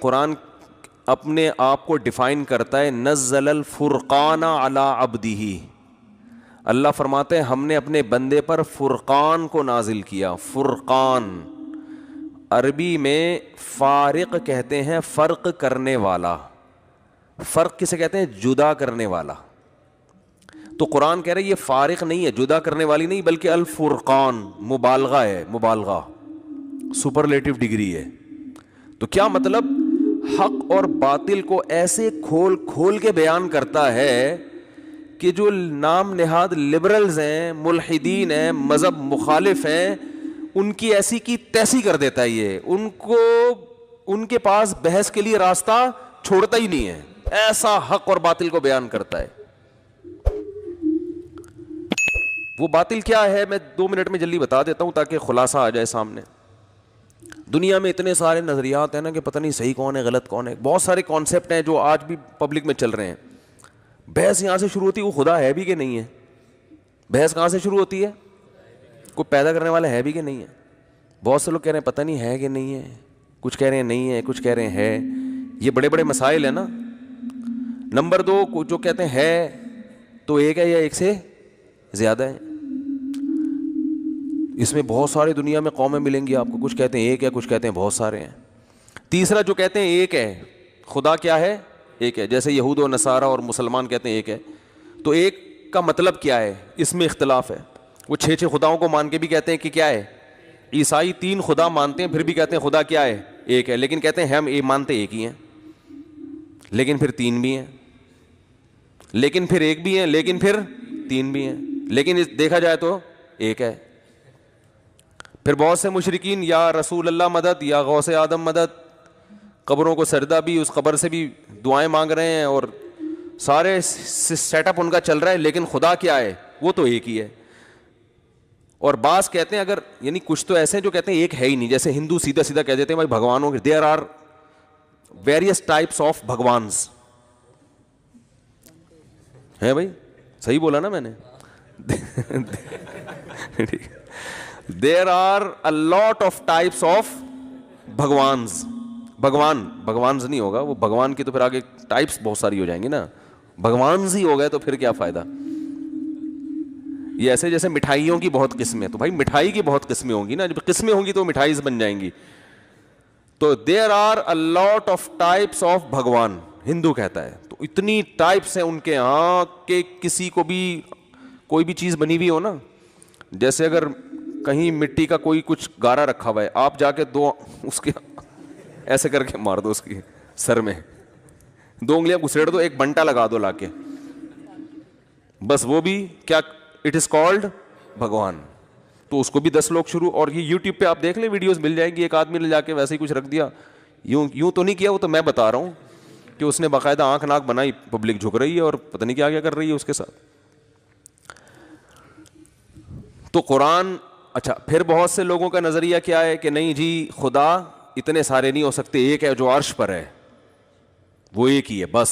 قرآن اپنے آپ کو ڈیفائن کرتا ہے نزل الفرقان علی عبدہ. اللہ فرماتے ہیں ہم نے اپنے بندے پر فرقان کو نازل کیا. فرقان عربی میں فارق کہتے ہیں, فرق کرنے والا. فرق کسے کہتے ہیں؟ جدا کرنے والا. تو قرآن کہہ رہے یہ فارق نہیں ہے, جدا کرنے والی نہیں, بلکہ الفرقان مبالغہ ہے, مبالغہ سپرلیٹو ڈگری ہے. تو کیا مطلب؟ حق اور باطل کو ایسے کھول کھول کے بیان کرتا ہے کہ جو نام نہاد لبرلز ہیں, ملحدین ہیں, مذہب مخالف ہیں, ان کی ایسی کی تیسی کر دیتا ہے. یہ ان کو ان کے پاس بحث کے لیے راستہ چھوڑتا ہی نہیں ہے. ایسا حق اور باطل کو بیان کرتا ہے. وہ باطل کیا ہے میں 2 منٹ میں جلدی بتا دیتا ہوں تاکہ خلاصہ آ جائے سامنے. دنیا میں اتنے سارے نظریات ہیں نا کہ پتہ نہیں صحیح کون ہے غلط کون ہے. بہت سارے کانسیپٹ ہیں جو آج بھی پبلک میں چل رہے ہیں. بحث یہاں سے شروع ہوتی ہے وہ خدا ہے بھی کہ نہیں ہے. بحث کہاں سے شروع ہوتی ہے؟ کوئی پیدا کرنے والا ہے بھی کہ نہیں ہے. بہت سے لوگ کہہ رہے ہیں پتہ نہیں ہے کہ نہیں ہے, کچھ کہہ رہے ہیں نہیں ہے, کچھ کہہ رہے ہیں ہے. یہ بڑے بڑے مسائل ہیں نا. نمبر 2 جو کہتے ہیں ہے تو ایک ہے یا ایک سے زیادہ ہے. اس میں بہت ساری دنیا میں قومیں ملیں گی آپ کو, کچھ کہتے ہیں ایک ہے, کچھ کہتے ہیں بہت سارے ہیں. تیسرا جو کہتے ہیں ایک ہے, خدا کیا ہے؟ ایک ہے. جیسے یہود و نصارہ اور مسلمان کہتے ہیں ایک ہے. تو ایک کا مطلب کیا ہے؟ اس میں اختلاف ہے. وہ 6 خداؤں کو مان کے بھی کہتے ہیں کہ کیا ہے. عیسائی 3 خدا مانتے ہیں پھر بھی کہتے ہیں خدا کیا ہے؟ ایک ہے. لیکن کہتے ہیں ہم مانتے ایک ہی ہیں, لیکن پھر 3 بھی ہیں, لیکن پھر ایک بھی ہیں, لیکن پھر 3 بھی ہیں, لیکن دیکھا جائے تو ایک ہے. پھر بہت سے مشرکین یا رسول اللہ مدد یا غوث آدم مدد, قبروں کو سجدہ بھی, اس قبر سے بھی دعائیں مانگ رہے ہیں اور سارے سیٹ اپ ان کا چل رہا ہے, لیکن خدا کیا ہے؟ وہ تو ایک ہی ہے. اور بعض کہتے ہیں اگر یعنی کچھ تو ایسے ہیں جو کہتے ہیں ایک ہے ہی نہیں. جیسے ہندو سیدھا سیدھا کہہ دیتے ہیں بھائی بھگوانوں کے there are various types of بھگوانس ہے. بھائی صحیح بولا نا میں نے؟ There are a lot of types of bhagwans. بھگوانز نہیں ہوگا وہ, بھگوان کی تو پھر آگے ٹائپس بہت ساری ہو جائیں گی نا. بھگوانز ہی ہو گئے تو پھر کیا فائدہ. یہ ایسے جیسے مٹھائیوں کی بہت قسمیں, تو بھائی مٹھائی کی بہت قسمیں ہوں گی نا, جب قسمیں ہوں گی تو مٹھائیز بن جائیں گی. تو there are a lot of types of بھگوان ہندو کہتا ہے. تو اتنی ٹائپس ہیں ان کے ہاں کہ کسی کو بھی کوئی بھی چیز بنی ہوئی ہو نا, جیسے اگر کہیں مٹی کا کوئی کچھ گارا رکھا ہوا ہے, آپ جا کے 2 اس کے ایسے کر کے مار دو اس کی سر میں, 2 انگلیاں گھسیڑ دو, ایک بنٹا لگا دو لا کے, بس وہ بھی کیا اٹ از کالڈ بھگوان. تو اس کو بھی 10 لوگ شروع, اور یہ یوٹیوب پہ آپ دیکھ لیں ویڈیوز مل جائیں گی. ایک آدمی نے جا کے ویسے ہی کچھ رکھ دیا, یوں تو نہیں کیا, وہ تو میں بتا رہا ہوں کہ اس نے باقاعدہ آنکھ ناک بنائی, پبلک جھک رہی ہے اور پتہ نہیں کیا کیا کر رہی ہے اس کے ساتھ. تو قرآن اچھا. پھر بہت سے لوگوں کا نظریہ کیا ہے کہ نہیں جی خدا اتنے سارے نہیں ہو سکتے, ایک ہے جو عرش پر ہے, وہ ایک ہی ہے بس,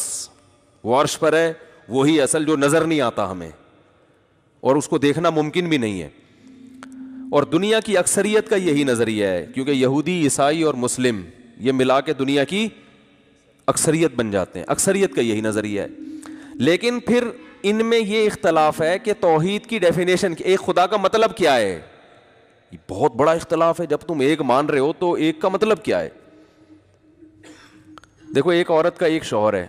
وہ عرش پر ہے, وہی اصل جو نظر نہیں آتا ہمیں اور اس کو دیکھنا ممکن بھی نہیں ہے. اور دنیا کی اکثریت کا یہی نظریہ ہے, کیونکہ یہودی, عیسائی اور مسلم یہ ملا کے دنیا کی اکثریت بن جاتے ہیں. اکثریت کا یہی نظریہ ہے. لیکن پھر ان میں یہ اختلاف ہے کہ توحید کی ڈیفینیشن, ایک خدا کا مطلب کیا ہے. یہ بہت بڑا اختلاف ہے. جب تم ایک مان رہے ہو تو ایک کا مطلب کیا ہے. دیکھو ایک عورت کا ایک شوہر ہے,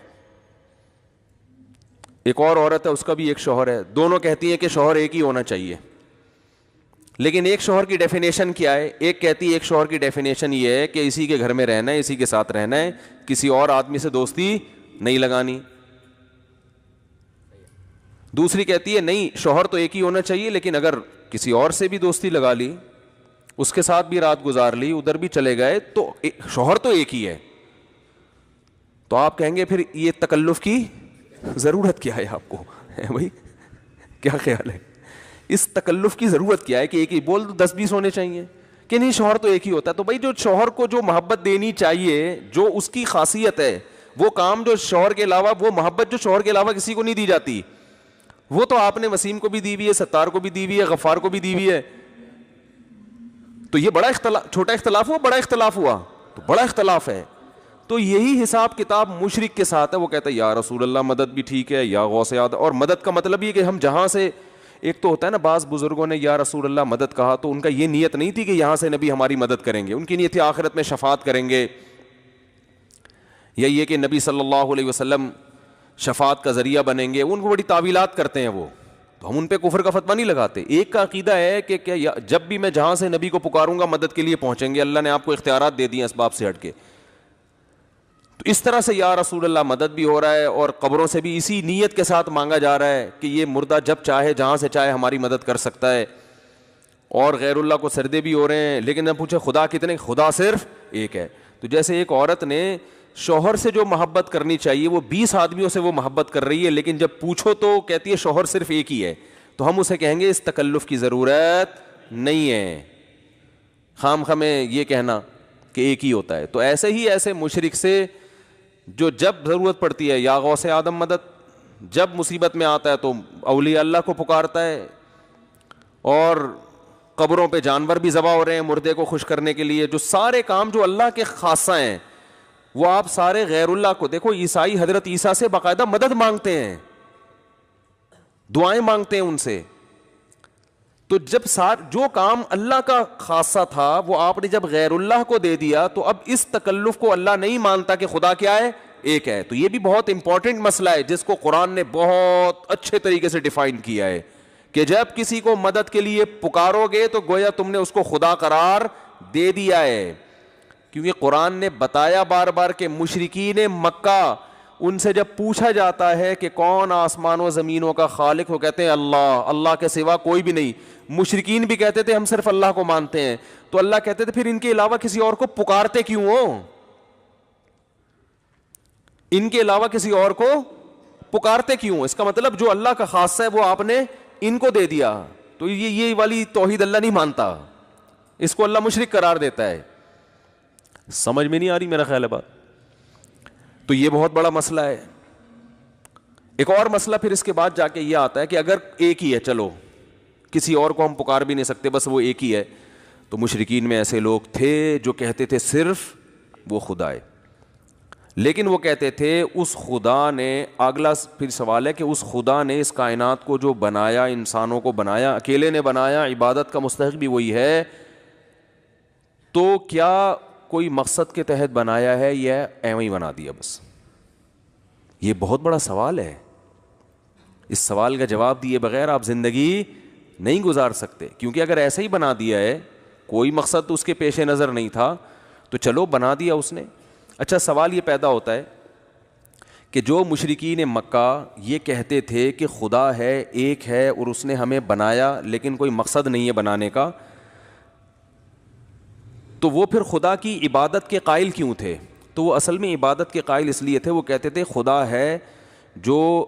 ایک اور عورت ہے اس کا بھی ایک شوہر ہے, دونوں کہتی ہیں کہ شوہر ایک ہی ہونا چاہیے. لیکن ایک شوہر کی ڈیفینیشن کیا ہے؟ ایک کہتی ہے ایک شوہر کی ڈیفینیشن یہ ہے کہ اسی کے گھر میں رہنا ہے, اسی کے ساتھ رہنا ہے, کسی اور آدمی سے دوستی نہیں لگانی. دوسری کہتی ہے نہیں شوہر تو ایک ہی ہونا چاہیے, لیکن اگر کسی اور سے بھی دوستی لگا لی, اس کے ساتھ بھی رات گزار لی, ادھر بھی چلے گئے, تو شوہر تو ایک ہی ہے. تو آپ کہیں گے پھر یہ تکلف کی ضرورت کیا ہے آپ کو؟ بھائی کیا خیال ہے, اس تکلف کی ضرورت کیا ہے کہ ایک ہی بول دو 10-20 ہونے چاہیے کہ نہیں شوہر تو ایک ہی ہوتا ہے. تو بھائی جو شوہر کو جو محبت دینی چاہیے, جو اس کی خاصیت ہے, وہ کام جو شوہر کے علاوہ, وہ محبت جو شوہر کے علاوہ کسی کو نہیں دی جاتی, وہ تو آپ نے وسیم کو بھی دی ہوئی ہے, ستار کو بھی دی ہوئی ہے, غفار کو بھی دی ہوئی ہے. تو یہ بڑا اختلاف, چھوٹا اختلاف ہوا, بڑا اختلاف ہوا, تو بڑا اختلاف ہے. تو یہی حساب کتاب مشرک کے ساتھ ہے. وہ کہتا ہے یا رسول اللہ مدد بھی ٹھیک ہے, یا غوث اعظم. اور مدد کا مطلب یہ کہ ہم جہاں سے, ایک تو ہوتا ہے نا بعض بزرگوں نے یا رسول اللہ مدد کہا تو ان کا یہ نیت نہیں تھی کہ یہاں سے نبی ہماری مدد کریں گے, ان کی نیت تھی آخرت میں شفاعت کریں گے, یا یہ کہ نبی صلی اللہ علیہ وسلم شفاعت کا ذریعہ بنیں گے. ان کو بڑی تعویلات کرتے ہیں وہ, تو ہم ان پہ کفر کا فتویٰ نہیں لگاتے. ایک کا عقیدہ ہے کہ کیا جب بھی میں جہاں سے نبی کو پکاروں گا مدد کے لیے پہنچیں گے, اللہ نے آپ کو اختیارات دے دیے اسباب سے ہٹ کے. تو اس طرح سے یا رسول اللہ مدد بھی ہو رہا ہے, اور قبروں سے بھی اسی نیت کے ساتھ مانگا جا رہا ہے کہ یہ مردہ جب چاہے جہاں سے چاہے ہماری مدد کر سکتا ہے. اور غیر اللہ کو سجدے بھی ہو رہے ہیں. لیکن جب پوچھے خدا کتنے, خدا صرف ایک ہے. تو جیسے ایک عورت نے شوہر سے جو محبت کرنی چاہیے وہ 20 آدمیوں سے وہ محبت کر رہی ہے, لیکن جب پوچھو تو کہتی ہے شوہر صرف ایک ہی ہے, تو ہم اسے کہیں گے اس تکلف کی ضرورت نہیں ہے, خام خواہ میں یہ کہنا کہ ایک ہی ہوتا ہے. تو ایسے ہی ایسے مشرک سے جو جب ضرورت پڑتی ہے یا غوث آدم مدد, جب مصیبت میں آتا ہے تو اولیاء اللہ کو پکارتا ہے, اور قبروں پہ جانور بھی ذبح ہو رہے ہیں مردے کو خوش کرنے کے لیے. جو سارے کام جو اللہ کے خاصہ ہیں وہ آپ سارے غیر اللہ کو دیکھو. عیسائی حضرت عیسیٰ سے باقاعدہ مدد مانگتے ہیں, دعائیں مانگتے ہیں ان سے. تو جب جو کام اللہ کا خاصہ تھا وہ آپ نے جب غیر اللہ کو دے دیا, تو اب اس تکلف کو اللہ نہیں مانتا کہ خدا کیا ہے, ایک ہے. تو یہ بھی بہت امپورٹنٹ مسئلہ ہے جس کو قرآن نے بہت اچھے طریقے سے ڈیفائن کیا ہے کہ جب کسی کو مدد کے لیے پکارو گے تو گویا تم نے اس کو خدا قرار دے دیا ہے. کیونکہ قرآن نے بتایا بار بار کہ مشرکین مکہ, ان سے جب پوچھا جاتا ہے کہ کون آسمان و زمینوں کا خالق, وہ کہتے ہیں اللہ, اللہ کے سوا کوئی بھی نہیں. مشرکین بھی کہتے تھے ہم صرف اللہ کو مانتے ہیں. تو اللہ کہتے تھے پھر ان کے علاوہ کسی اور کو پکارتے کیوں ہو, ان کے علاوہ کسی اور کو پکارتے کیوں. اس کا مطلب جو اللہ کا خاصہ ہے وہ آپ نے ان کو دے دیا. تو یہ والی توحید اللہ نہیں مانتا, اس کو اللہ مشرک قرار دیتا ہے. سمجھ میں نہیں آ رہی میرا خیال ہے بات. تو یہ بہت بڑا مسئلہ ہے. ایک اور مسئلہ پھر اس کے بعد جا کے یہ آتا ہے کہ اگر ایک ہی ہے, چلو کسی اور کو ہم پکار بھی نہیں سکتے, بس وہ ایک ہی ہے. تو مشرکین میں ایسے لوگ تھے جو کہتے تھے صرف وہ خدا ہے, لیکن وہ کہتے تھے اس خدا نے, اگلا پھر سوال ہے کہ اس خدا نے اس کائنات کو جو بنایا, انسانوں کو بنایا, اکیلے نے بنایا, عبادت کا مستحق بھی وہی ہے, تو کیا کوئی مقصد کے تحت بنایا ہے یا ایویں ہی بنا دیا بس. یہ بہت بڑا سوال ہے. اس سوال کا جواب دیے بغیر آپ زندگی نہیں گزار سکتے, کیونکہ اگر ایسے ہی بنا دیا ہے, کوئی مقصد اس کے پیش نظر نہیں تھا, تو چلو بنا دیا اس نے. اچھا سوال یہ پیدا ہوتا ہے کہ جو مشرکین مکہ یہ کہتے تھے کہ خدا ہے, ایک ہے, اور اس نے ہمیں بنایا لیکن کوئی مقصد نہیں ہے بنانے کا, تو وہ پھر خدا کی عبادت کے قائل کیوں تھے؟ تو وہ اصل میں عبادت کے قائل اس لیے تھے, وہ کہتے تھے خدا ہے جو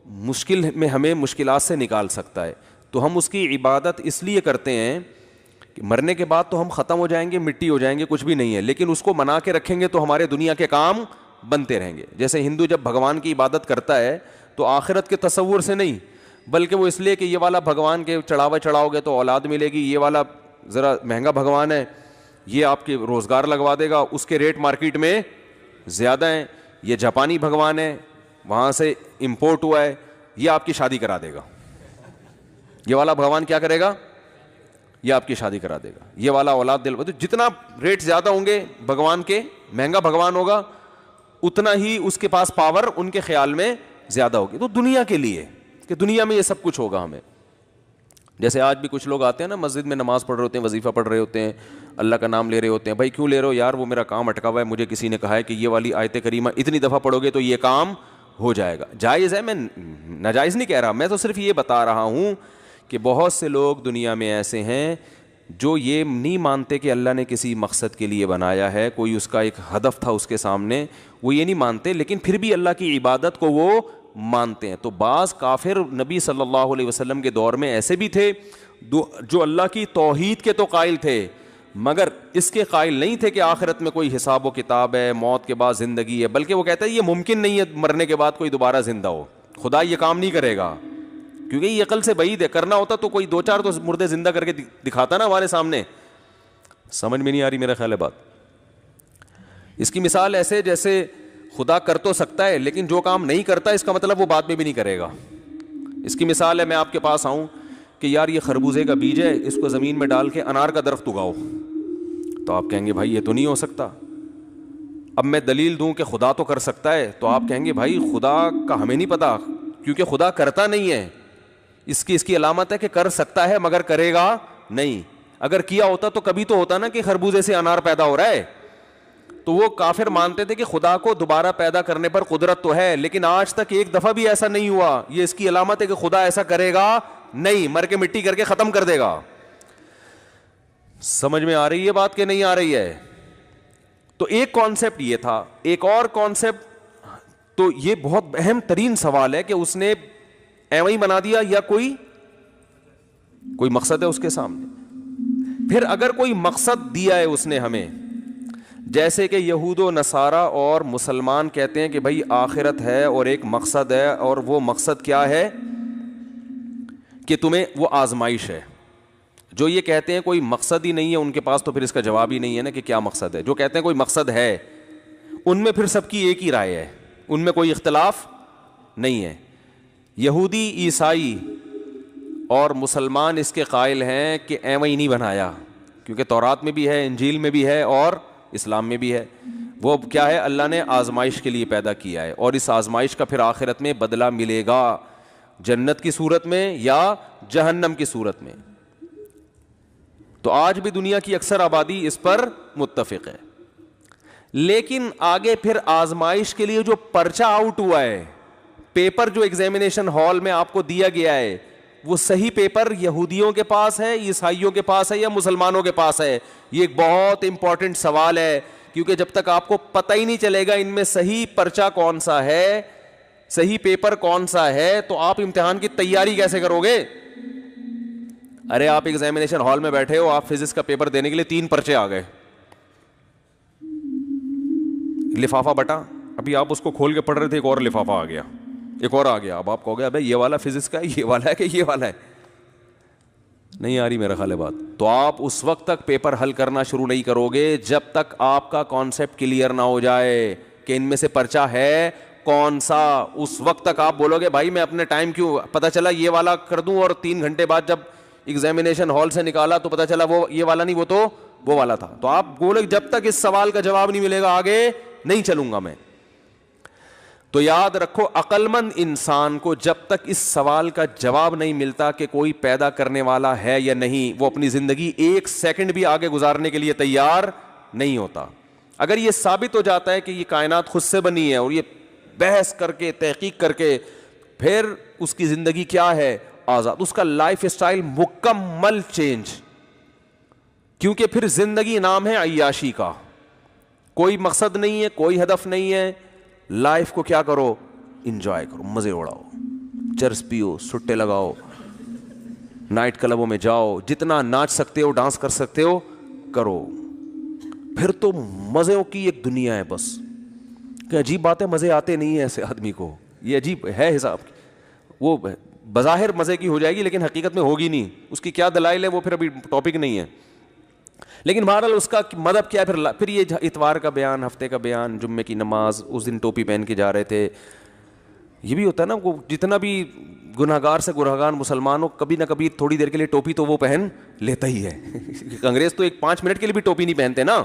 مشکل میں ہمیں مشکلات سے نکال سکتا ہے, تو ہم اس کی عبادت اس لیے کرتے ہیں کہ مرنے کے بعد تو ہم ختم ہو جائیں گے, مٹی ہو جائیں گے, کچھ بھی نہیں ہے, لیکن اس کو منا کے رکھیں گے تو ہمارے دنیا کے کام بنتے رہیں گے. جیسے ہندو جب بھگوان کی عبادت کرتا ہے تو آخرت کے تصور سے نہیں, بلکہ وہ اس لیے کہ یہ والا بھگوان کے چڑھاوے چڑھاؤ گے تو اولاد ملے گی, یہ والا ذرا مہنگا بھگوان ہے, یہ آپ کے روزگار لگوا دے گا, اس کے ریٹ مارکیٹ میں زیادہ ہیں, یہ جاپانی بھگوان ہے, وہاں سے امپورٹ ہوا ہے, یہ آپ کی شادی کرا دے گا, یہ والا بھگوان کیا کرے گا, یہ آپ کی شادی کرا دے گا, یہ والا اولاد دل. تو جتنا ریٹ زیادہ ہوں گے بھگوان کے, مہنگا بھگوان ہوگا, اتنا ہی اس کے پاس پاور ان کے خیال میں زیادہ ہوگی. تو دنیا کے لیے کہ دنیا میں یہ سب کچھ ہوگا ہمیں. جیسے آج بھی کچھ لوگ آتے ہیں نا مسجد میں, نماز پڑھ رہے ہوتے ہیں, وظیفہ پڑھ رہے ہوتے ہیں, اللہ کا نام لے رہے ہوتے ہیں. بھائی کیوں لے رہے ہو یار؟ وہ میرا کام اٹکا ہوا ہے, مجھے کسی نے کہا ہے کہ یہ والی آیت کریمہ اتنی دفعہ پڑھو گے تو یہ کام ہو جائے گا. جائز ہے, میں ناجائز نہیں کہہ رہا, میں تو صرف یہ بتا رہا ہوں کہ بہت سے لوگ دنیا میں ایسے ہیں جو یہ نہیں مانتے کہ اللہ نے کسی مقصد کے لیے بنایا ہے, کوئی اس کا ایک ہدف تھا اس کے سامنے, وہ یہ نہیں مانتے, لیکن پھر بھی اللہ کی عبادت کو وہ مانتے ہیں. تو بعض کافر نبی صلی اللہ علیہ وسلم کے دور میں ایسے بھی تھے جو اللہ کی توحید کے تو قائل تھے, مگر اس کے قائل نہیں تھے کہ آخرت میں کوئی حساب و کتاب ہے, موت کے بعد زندگی ہے, بلکہ وہ کہتے ہیں یہ ممکن نہیں ہے مرنے کے بعد کوئی دوبارہ زندہ ہو, خدا یہ کام نہیں کرے گا, کیونکہ یہ عقل سے بعید ہے. کرنا ہوتا تو کوئی 2-4 تو مردے زندہ کر کے دکھاتا نا ہمارے سامنے. سمجھ میں نہیں آ رہی میرا خیال ہے بات. اس کی مثال ایسے جیسے خدا کر تو سکتا ہے لیکن جو کام نہیں کرتا اس کا مطلب وہ بعد میں بھی نہیں کرے گا. اس کی مثال ہے میں آپ کے پاس آؤں کہ یار یہ خربوزے کا بیج ہے, اس کو زمین میں ڈال کے انار کا درخت اگاؤ, تو آپ کہیں گے بھائی یہ تو نہیں ہو سکتا. اب میں دلیل دوں کہ خدا تو کر سکتا ہے, تو آپ کہیں گے بھائی خدا کا ہمیں نہیں پتا, کیونکہ خدا کرتا نہیں ہے. اس کی علامت ہے کہ کر سکتا ہے مگر کرے گا نہیں. اگر کیا ہوتا تو کبھی تو ہوتا نا کہ خربوزے سے انار پیدا ہو رہا ہے. تو وہ کافر مانتے تھے کہ خدا کو دوبارہ پیدا کرنے پر قدرت تو ہے, لیکن آج تک ایک دفعہ بھی ایسا نہیں ہوا. یہ اس کی علامت ہے کہ خدا ایسا کرے گا نہیں, مر کے مٹی کر کے ختم کر دے گا. سمجھ میں آ رہی ہے بات کہ نہیں آ رہی ہے؟ تو ایک کانسیپٹ یہ تھا. ایک اور کانسیپٹ, تو یہ بہت اہم ترین سوال ہے کہ اس نے ایویں ہی بنا دیا یا کوئی مقصد ہے اس کے سامنے. پھر اگر کوئی مقصد دیا ہے اس نے ہمیں, جیسے کہ یہود و نصارہ اور مسلمان کہتے ہیں کہ بھائی آخرت ہے اور ایک مقصد ہے, اور وہ مقصد کیا ہے کہ تمہیں وہ آزمائش ہے. جو یہ کہتے ہیں کوئی مقصد ہی نہیں ہے ان کے پاس, تو پھر اس کا جواب ہی نہیں ہے نا کہ کیا مقصد ہے. جو کہتے ہیں کوئی مقصد ہے ان میں پھر سب کی ایک ہی رائے ہے, ان میں کوئی اختلاف نہیں ہے. یہودی, عیسائی اور مسلمان اس کے قائل ہیں کہ ایویں ہی نہیں بنایا, کیونکہ تورات میں بھی ہے, انجیل میں بھی ہے اور اسلام میں بھی ہے. وہ کیا ہے, اللہ نے آزمائش کے لیے پیدا کیا ہے, اور اس آزمائش کا پھر آخرت میں بدلہ ملے گا, جنت کی صورت میں یا جہنم کی صورت میں. تو آج بھی دنیا کی اکثر آبادی اس پر متفق ہے. لیکن آگے پھر آزمائش کے لیے جو پرچہ آؤٹ ہوا ہے, پیپر جو ایگزامینیشن ہال میں آپ کو دیا گیا ہے, وہ صحیح پیپر یہودیوں کے پاس ہے, عیسائیوں کے پاس ہے یا مسلمانوں کے پاس ہے؟ یہ ایک بہت امپورٹنٹ سوال ہے, کیونکہ جب تک آپ کو پتہ ہی نہیں چلے گا ان میں صحیح پرچہ کون سا ہے, صحیح پیپر کون سا ہے, تو آپ امتحان کی تیاری کیسے کرو گے؟ ارے آپ ایگزامینیشن ہال میں بیٹھے ہو, آپ فزکس کا پیپر دینے کے لیے 3 پرچے آ گئے, لفافہ بٹا, ابھی آپ اس کو کھول کے پڑھ رہے تھے, ایک اور لفافہ آ گیا, ایک اور آ گیا. اب آپ کہو گے ابے یہ والا فزکس کا ہے, یہ والا ہے کہ یہ والا ہے؟ نہیں آ رہی میرا خیال ہے بات. تو آپ اس وقت تک پیپر حل کرنا شروع نہیں کرو گے جب تک آپ کا کانسیپٹ کلیئر نہ ہو جائے کہ ان میں سے پرچہ ہے کون سا. اس وقت تک آپ بولو گے بھائی میں اپنے ٹائم کیوں, پتہ چلا یہ والا کر دوں, اور 3 گھنٹے بعد جب ایگزامینیشن ہال سے نکالا تو پتہ چلا وہ یہ والا نہیں, وہ تو وہ والا تھا. تو آپ بولے جب تک اس سوال کا جواب نہیں ملے گا آگے نہیں چلوں گا میں. تو یاد رکھو, عقل مند انسان کو جب تک اس سوال کا جواب نہیں ملتا کہ کوئی پیدا کرنے والا ہے یا نہیں, وہ اپنی زندگی 1 سیکنڈ بھی آگے گزارنے کے لیے تیار نہیں ہوتا. اگر یہ ثابت ہو جاتا ہے کہ یہ کائنات خود سے بنی ہے, اور یہ بحث کر کے تحقیق کر کے پھر اس کی زندگی کیا ہے, آزاد, اس کا لائف اسٹائل مکمل چینج. کیونکہ پھر زندگی نام ہے عیاشی کا, کوئی مقصد نہیں ہے, کوئی ہدف نہیں ہے. لائف کو کیا کرو, انجوائے کرو, مزے اڑاؤ, چرس پیو, سٹے لگاؤ, نائٹ کلبوں میں جاؤ, جتنا ناچ سکتے ہو ڈانس کر سکتے ہو کرو. پھر تو مزوں کی ایک دنیا ہے بس. کہ عجیب بات ہے, مزے آتے نہیں ہیں ایسے آدمی کو, یہ عجیب ہے حساب. وہ بظاہر مزے کی ہو جائے گی لیکن حقیقت میں ہوگی نہیں. اس کی کیا دلائل ہے وہ پھر ابھی ٹاپک نہیں ہے. لیکن بہرحال اس کا مطلب کیا ہے, پھر یہ اتوار کا بیان, ہفتے کا بیان, جمعے کی نماز, اس دن ٹوپی پہن کے جا رہے تھے. یہ بھی ہوتا ہے نا, وہ جتنا بھی گناہگار سے گناہگار مسلمان ہو, کبھی نہ کبھی تھوڑی دیر کے لیے ٹوپی تو وہ پہن لیتا ہی ہے. انگریز تو 5 منٹ کے لیے بھی ٹوپی نہیں پہنتے نا,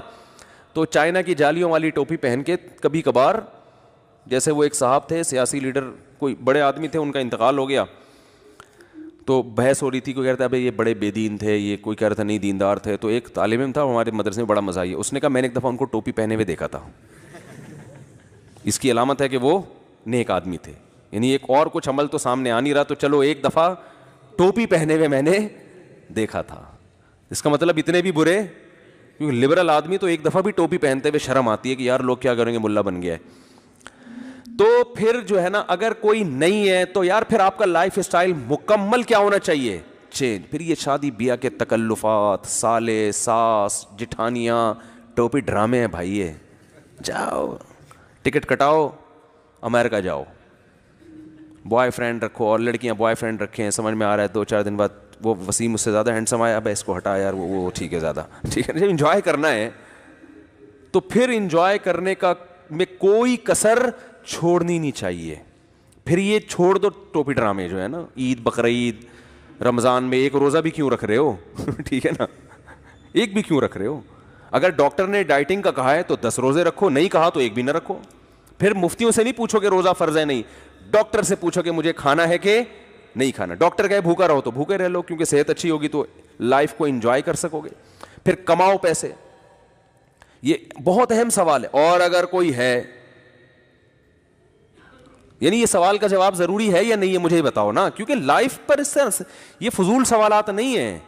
تو چائنا کی جالیوں والی ٹوپی پہن کے کبھی کبھار, جیسے وہ ایک صاحب تھے سیاسی لیڈر, کوئی بڑے آدمی تھے, ان کا انتقال ہو گیا, تو بحث ہو رہی تھی. کوئی کہتا ہے بھائی یہ بڑے بے دین تھے, یہ کوئی کہہ رہا تھا نہیں دیندار تھے. تو ایک طالب علم تھا ہمارے مدرسے میں, بڑا مزہ آئی, اس نے کہا میں نے ایک دفعہ ان کو ٹوپی پہنے ہوئے دیکھا تھا, اس کی علامت ہے کہ وہ نیک آدمی تھے. یعنی ایک اور کچھ عمل تو سامنے آ نہیں رہا, تو چلو ایک دفعہ ٹوپی پہنے ہوئے میں نے دیکھا تھا. اس کا مطلب اتنے بھی برے, کیونکہ لبرل آدمی تو ایک دفعہ بھی ٹوپی پہنتے ہوئے شرم آتی ہے کہ یار لوگ کیا کریں گے, ملا بن گیا ہے. تو پھر جو ہے نا, اگر کوئی نہیں ہے تو یار پھر آپ کا لائف اسٹائل مکمل کیا ہونا چاہیے, چینج. پھر یہ شادی بیاہ کے تکلفات, سالے, ساس, جٹھانیاں, ٹوپی ڈرامے ہیں بھائی. یہ جاؤ ٹکٹ کٹاؤ, امریکہ جاؤ, بوائے فرینڈ رکھو, اور لڑکیاں بوائے فرینڈ رکھیں, سمجھ میں آ رہا ہے 2-4 دن بعد وہ وسیم اس سے زیادہ ہینڈسم آیا, اب اس کو ہٹا یار, وہ ٹھیک ہے زیادہ ٹھیک ہے, انجوائے کرنا ہے. تو پھر انجوائے کرنے کا میں کوئی کسر چھوڑنی نہیں چاہیے. پھر یہ چھوڑ دو ٹوپی ڈرامے جو ہے نا, عید بقرعید رمضان میں ایک روزہ بھی کیوں رکھ رہے ہو ٹھیک ہے نا, ایک بھی کیوں رکھ رہے ہو؟ اگر ڈاکٹر نے ڈائٹنگ کا کہا ہے تو 10 روزے رکھو, نہیں کہا تو ایک بھی نہ رکھو. پھر مفتیوں سے نہیں پوچھو کہ روزہ فرض ہے, نہیں, ڈاکٹر سے پوچھو کہ مجھے کھانا ہے کہ نہیں کھانا. ڈاکٹر کہے بھوکا رہو تو بھوکے رہ لو, کیونکہ صحت اچھی ہوگی تو لائف کو انجوائے کر سکو گے. پھر کماؤ پیسے, یہ بہت اہم سوال ہے. اور اگر کوئی ہے, یعنی یہ سوال کا جواب ضروری ہے یا نہیں ہے مجھے ہی بتاؤ نا, کیونکہ لائف پر اس طرح یہ فضول سوالات نہیں ہیں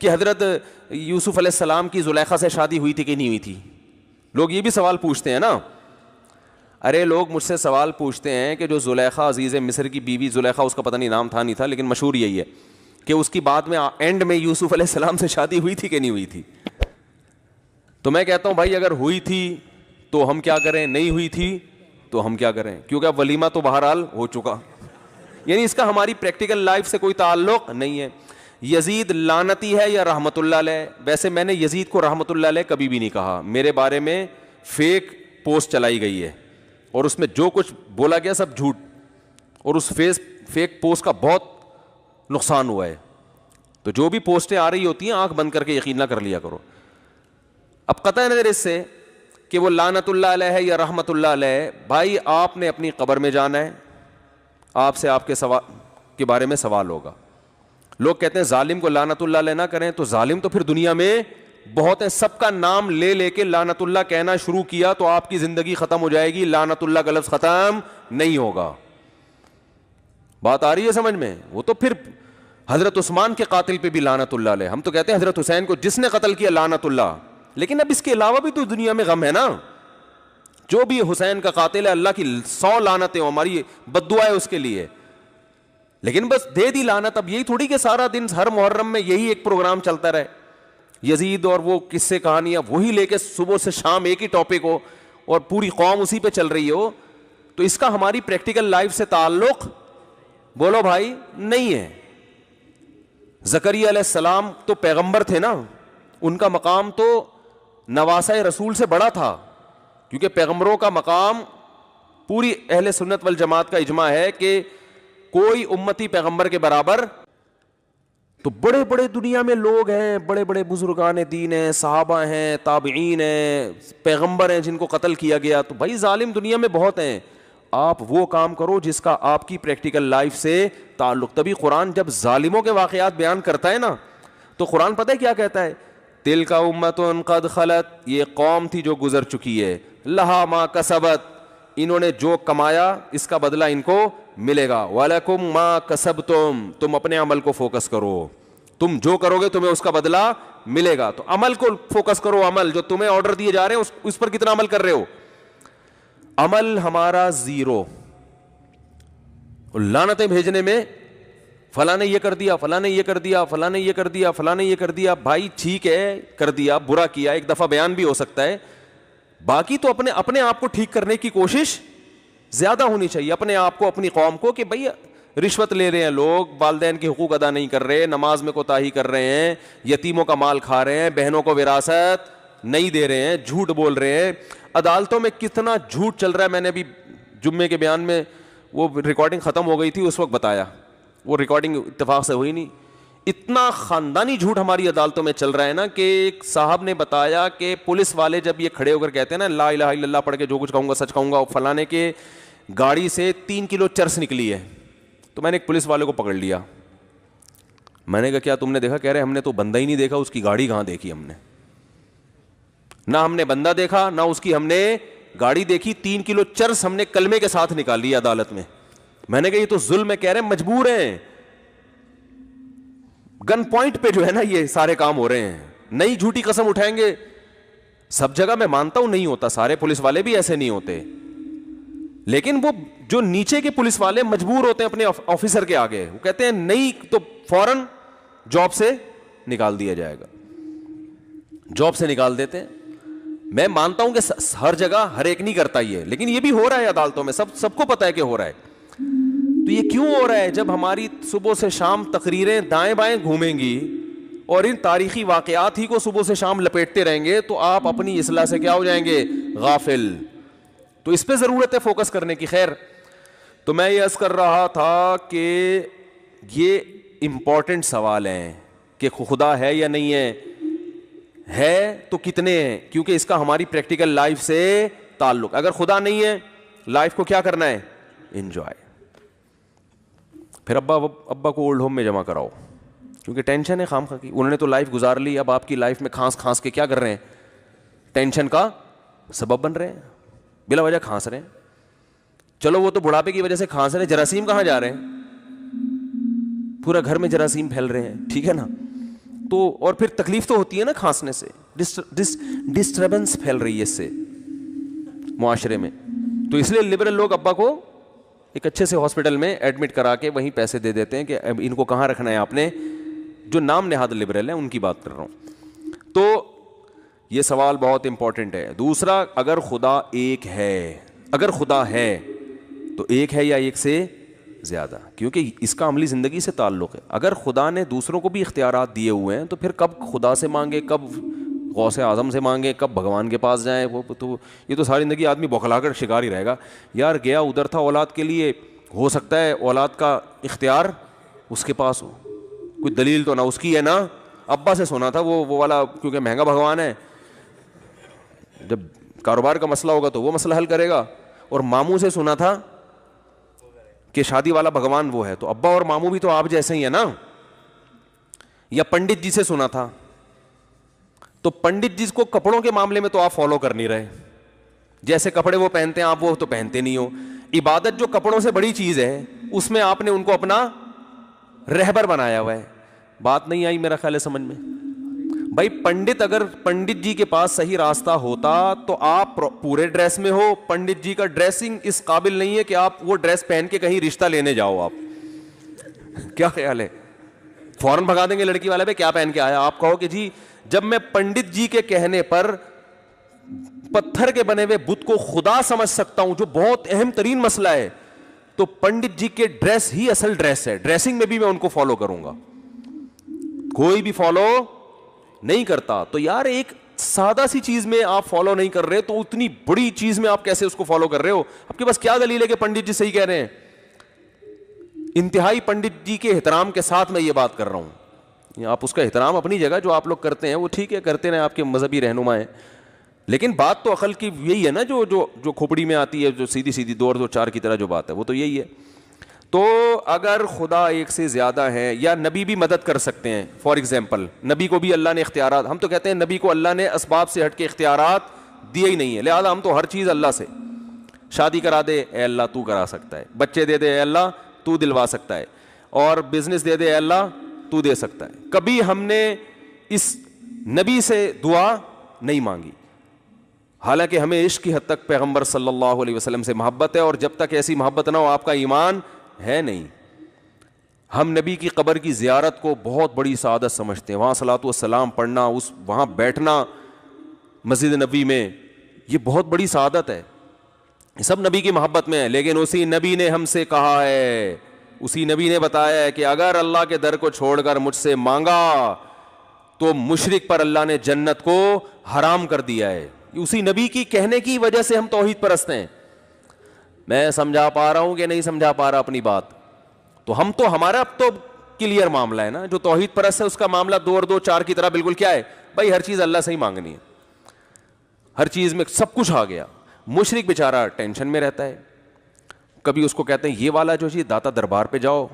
کہ حضرت یوسف علیہ السلام کی زلیخا سے شادی ہوئی تھی کہ نہیں ہوئی تھی. لوگ یہ بھی سوال پوچھتے ہیں نا. ارے لوگ مجھ سے سوال پوچھتے ہیں کہ جو زلیخا عزیز مصر کی بیوی زلیخا, اس کا پتہ نہیں نام تھا نہیں تھا, لیکن مشہور یہی ہے کہ اس کی بعد میں اینڈ میں یوسف علیہ السلام سے شادی ہوئی تھی کہ نہیں ہوئی تھی. تو میں کہتا ہوں بھائی اگر ہوئی تھی تو ہم کیا کریں, نہیں ہوئی تھی تو ہم کیا کریں, کیونکہ اب ولیمہ تو بہرحال ہو چکا. یعنی اس کا ہماری پریکٹیکل لائف سے کوئی تعلق نہیں ہے. یزید لعنتی ہے یا رحمت اللہ علیہ؟ ویسے میں نے یزید کو رحمت اللہ علیہ کبھی بھی نہیں کہا. میرے بارے میں فیک پوسٹ چلائی گئی ہے اور اس میں جو کچھ بولا گیا سب جھوٹ, اور اس فیک پوسٹ کا بہت نقصان ہوا ہے. تو جو بھی پوسٹیں آ رہی ہوتی ہیں آنکھ بند کر کے یقین نہ کر لیا کرو. اب قطع نظر اس سے کہ وہ لعنت اللہ علیہ ہے یا رحمت اللہ علیہ, بھائی آپ نے اپنی قبر میں جانا ہے, آپ سے آپ کے بارے میں سوال ہوگا. لوگ کہتے ہیں ظالم کو لعنت اللہ علیہ نہ کریں, تو ظالم تو پھر دنیا میں بہت ہے. سب کا نام لے لے کے لعنت اللہ کہنا شروع کیا تو آپ کی زندگی ختم ہو جائے گی, لعنت اللہ کا لفظ ختم نہیں ہوگا. بات آ رہی ہے سمجھ میں؟ وہ تو پھر حضرت عثمان کے قاتل پہ بھی لعنت اللہ علیہ, ہم تو کہتے ہیں حضرت حسین کو جس نے قتل کیا لعنت اللہ. لیکن اب اس کے علاوہ بھی تو دنیا میں غم ہے نا. جو بھی حسین کا قاتل ہے اللہ کی 100 لعنتیں, ہماری بد دعا ہے اس کے لیے, لیکن بس دے دی لعنت. اب یہی تھوڑی کہ سارا دن ہر محرم میں یہی ایک پروگرام چلتا رہے, یزید اور وہ قصے کہانیاں وہی لے کے صبح سے شام ایک ہی ٹاپک ہو اور پوری قوم اسی پہ چل رہی ہو. تو اس کا ہماری پریکٹیکل لائف سے تعلق بولو بھائی نہیں ہے. زکریا علیہ السلام تو پیغمبر تھے نا, ان کا مقام تو نواسہ رسول سے بڑا تھا, کیونکہ پیغمبروں کا مقام پوری اہل سنت والجماعت کا اجماع ہے کہ کوئی امتی پیغمبر کے برابر. تو بڑے بڑے دنیا میں لوگ ہیں, بڑے بڑے بزرگان دین ہیں, صحابہ ہیں, تابعین ہیں, پیغمبر ہیں جن کو قتل کیا گیا. تو بھائی ظالم دنیا میں بہت ہیں, آپ وہ کام کرو جس کا آپ کی پریکٹیکل لائف سے تعلق. تبھی قرآن جب ظالموں کے واقعات بیان کرتا ہے نا, تو قرآن پتہ ہے کیا کہتا ہے؟ تلک امۃ قد خلت, یہ قوم تھی جو گزر چکی ہے, لہا ما کسبت, انہوں نے جو کمایا اس کا بدلہ ان کو ملے گا, وَلَكُمْ مَا كَسَبْتُمْ, تم اپنے عمل کو فوکس کرو, تم جو کرو گے تمہیں اس کا بدلہ ملے گا. تو عمل کو فوکس کرو, عمل جو تمہیں آرڈر دیے جا رہے ہیں اس پر کتنا عمل کر رہے ہو. عمل ہمارا زیرو, لعنتیں بھیجنے میں فلاں نے یہ کر دیا, فلاں نے یہ کر دیا, فلاں نے یہ کر دیا, فلاں نے یہ کر دیا. بھائی ٹھیک ہے کر دیا, برا کیا, ایک دفعہ بیان بھی ہو سکتا ہے, باقی تو اپنے آپ کو ٹھیک کرنے کی کوشش زیادہ ہونی چاہیے, اپنے آپ کو, اپنی قوم کو, کہ بھئی رشوت لے رہے ہیں لوگ, والدین کے حقوق ادا نہیں کر رہے, نماز میں کوتاہی کر رہے ہیں, یتیموں کا مال کھا رہے ہیں, بہنوں کو وراثت نہیں دے رہے ہیں, جھوٹ بول رہے ہیں. عدالتوں میں کتنا جھوٹ چل رہا ہے, میں نے ابھی جمعے کے بیان میں وہ ریکارڈنگ ختم ہو گئی تھی اس وقت بتایا, وہ ریکارڈنگ اتفاق سے ہوئی نہیں. اتنا خاندانی جھوٹ ہماری عدالتوں میں چل رہا ہے نا, کہ ایک صاحب نے بتایا کہ پولیس والے جب یہ کھڑے ہو کر کہتے ہیں نا لا الہ الا اللہ پڑھ کے جو کچھ کہوں گا سچ کہوں گا, فلانے کے گاڑی سے 3 کلو چرس نکلی ہے. تو میں نے ایک پولیس والے کو پکڑ لیا, میں نے کہا کیا تم نے دیکھا؟ کہہ رہے ہم نے تو بندہ ہی نہیں دیکھا, اس کی گاڑی کہاں دیکھی ہم نے, نہ ہم نے بندہ دیکھا نہ اس کی ہم نے گاڑی دیکھی, 3 کلو چرس ہم نے کلمے کے ساتھ نکالی عدالت میں. میں نے کہا یہ تو ظلم ہے. کہہ رہے ہیں مجبور ہیں, گن پوائنٹ پہ جو ہے نا یہ سارے کام ہو رہے ہیں, نئی جھوٹی قسم اٹھائیں گے. سب جگہ میں مانتا ہوں نہیں ہوتا, سارے پولیس والے بھی ایسے نہیں ہوتے, لیکن وہ جو نیچے کے پولیس والے مجبور ہوتے ہیں اپنے آفیسر کے آگے, وہ کہتے ہیں نہیں تو فوراً جاب سے نکال دیا جائے گا, جاب سے نکال دیتے ہیں. میں مانتا ہوں کہ ہر جگہ ہر ایک نہیں کرتا یہ, لیکن یہ بھی ہو رہا ہے عدالتوں میں, سب کو پتا ہے کہ ہو رہا ہے. تو یہ کیوں ہو رہا ہے؟ جب ہماری صبح سے شام تقریریں دائیں بائیں گھومیں گی اور ان تاریخی واقعات ہی کو صبح سے شام لپیٹتے رہیں گے تو آپ اپنی اصلاح سے کیا ہو جائیں گے؟ غافل. تو اس پہ ضرورت ہے فوکس کرنے کی. خیر, تو میں یہ عرض کر رہا تھا کہ یہ امپورٹنٹ سوال ہیں کہ خدا ہے یا نہیں ہے تو کتنے ہیں, کیونکہ اس کا ہماری پریکٹیکل لائف سے تعلق. اگر خدا نہیں ہے, لائف کو کیا کرنا ہے؟ انجوائے. پھر ابا کو اولڈ ہوم میں جمع کراؤ, کیونکہ ٹینشن ہے خام خواہ کی. انہوں نے تو لائف گزار لی, اب آپ کی لائف میں کھانس کے کیا کر رہے ہیں؟ ٹینشن کا سبب بن رہے ہیں, بلا وجہ کھانس رہے ہیں. چلو وہ تو بڑھاپے کی وجہ سے کھانس رہے ہیں, جراثیم کہاں جا رہے ہیں؟ پورا گھر میں جراثیم پھیل رہے ہیں, ٹھیک ہے نا. تو اور پھر تکلیف تو ہوتی ہے نا کھانسنے سے, ڈسٹربنس پھیل رہی ہے اس سے معاشرے میں. تو اس لیے لبرل لوگ ابا کو ایک اچھے سے ہاسپٹل میں ایڈمٹ کرا کے وہیں پیسے دے دیتے ہیں کہ اب ان کو کہاں رکھنا ہے آپ نے. جو نام نہاد لبرل ہیں ان کی بات کر رہا ہوں. تو یہ سوال بہت امپورٹنٹ ہے. دوسرا, اگر خدا ایک ہے, اگر خدا ہے تو ایک ہے یا ایک سے زیادہ, کیونکہ اس کا عملی زندگی سے تعلق ہے. اگر خدا نے دوسروں کو بھی اختیارات دیے ہوئے ہیں تو پھر کب خدا سے مانگے, کب غوث اعظم سے مانگے, کب بھگوان کے پاس جائیں. وہ تو یہ تو ساری زندگی آدمی بوکھلا کر شکار ہی رہے گا. یار گیا ادھر تھا اولاد کے لیے, ہو سکتا ہے اولاد کا اختیار اس کے پاس ہو, کوئی دلیل تو نہ اس کی ہے نا. ابا سے سنا تھا وہ والا, کیونکہ مہنگا بھگوان ہے, جب کاروبار کا مسئلہ ہوگا تو وہ مسئلہ حل کرے گا. اور ماموں سے سنا تھا کہ شادی والا بھگوان وہ ہے. تو ابا اور ماموں بھی تو آپ جیسے ہی ہیں نا. یا پنڈت جی سے سنا تھا, تو پنڈت جی کو کپڑوں کے معاملے میں تو آپ فالو کر نہیں رہے, جیسے کپڑے وہ پہنتے ہیں آپ وہ تو پہنتے نہیں ہو. عبادت جو کپڑوں سے بڑی چیز ہے اس میں آپ نے ان کو اپنا رہبر بنایا ہوا ہے. بات نہیں آئی میرا خیال ہے سمجھ میں. بھائی پنڈت, اگر پنڈت جی کے پاس صحیح راستہ ہوتا تو آپ پورے ڈریس میں ہو. پنڈت جی کا ڈریسنگ اس قابل نہیں ہے کہ آپ وہ ڈریس پہن کے کہیں رشتہ لینے جاؤ. آپ کیا خیال ہے؟ فوراً بھگا دیں گے لڑکی والے پہ, کیا پہن کے آیا. آپ کہو کہ جی جب میں پنڈت جی کے کہنے پر پتھر کے بنے ہوئے بت کو خدا سمجھ سکتا ہوں, جو بہت اہم ترین مسئلہ ہے, تو پنڈت جی کے ڈریس ہی اصل ڈریس ہے. ڈریسنگ میں بھی میں ان کو فالو کروں گا, کوئی بھی فالو نہیں کرتا. تو یار ایک سادہ سی چیز میں آپ فالو نہیں کر رہے تو اتنی بڑی چیز میں آپ کیسے اس کو فالو کر رہے ہو؟ آپ کے پاس کیا دلیل ہے کہ پنڈت جی صحیح کہہ رہے ہیں؟ انتہائی پنڈت جی کے احترام کے ساتھ میں یہ بات کر رہا ہوں. آپ اس کا احترام اپنی جگہ جو آپ لوگ کرتے ہیں وہ ٹھیک ہے, کرتے رہیں, آپ کے مذہبی رہنما ہیں, لیکن بات تو عقل کی یہی ہے نا, جو کھوپڑی میں آتی ہے, جو سیدھی سیدھی 2 اور 4 کی طرح جو بات ہے وہ تو یہی ہے. تو اگر خدا ایک سے زیادہ ہے, یا نبی بھی مدد کر سکتے ہیں. فار ایگزامپل نبی کو بھی اللہ نے اختیارات, ہم تو کہتے ہیں نبی کو اللہ نے اسباب سے ہٹ کے اختیارات دیے ہی نہیں ہے, لہٰذا ہم تو ہر چیز اللہ سے. شادی کرا دے, اے اللہ تو کرا سکتا ہے. بچے دے دے, اے اللہ تو دلوا سکتا ہے. اور بزنس دے دے, اے اللہ تو دے سکتا ہے. کبھی ہم نے اس نبی سے دعا نہیں مانگی, حالانکہ ہمیں عشق کی حد تک پیغمبر صلی اللہ علیہ وسلم سے محبت ہے, اور جب تک ایسی محبت نہ ہو آپ کا ایمان ہے نہیں. ہم نبی کی قبر کی زیارت کو بہت بڑی سعادت سمجھتے ہیں, وہاں صلاۃ والسلام پڑھنا, وہاں بیٹھنا مسجد نبی میں, یہ بہت بڑی سعادت ہے. سب نبی کی محبت میں ہے, لیکن اسی نبی نے ہم سے کہا ہے, اسی نبی نے بتایا ہے کہ اگر اللہ کے در کو چھوڑ کر مجھ سے مانگا تو مشرک پر اللہ نے جنت کو حرام کر دیا ہے. اسی نبی کی کہنے کی وجہ سے ہم توحید پرست ہیں. میں سمجھا پا رہا ہوں کہ نہیں سمجھا پا رہا اپنی بات؟ تو ہم تو, ہمارا اب تو کلیئر معاملہ ہے نا. جو توحید پرست ہے اس کا معاملہ 2 اور 2 4 کی طرح بالکل کیا ہے بھائی, ہر چیز اللہ سے ہی مانگنی ہے, ہر چیز میں سب کچھ آ گیا. مشرک بیچارہ ٹینشن میں رہتا ہے. کبھی اس کو کہتے ہیں یہ والا جو چیز داتا دربار پہ جاؤ,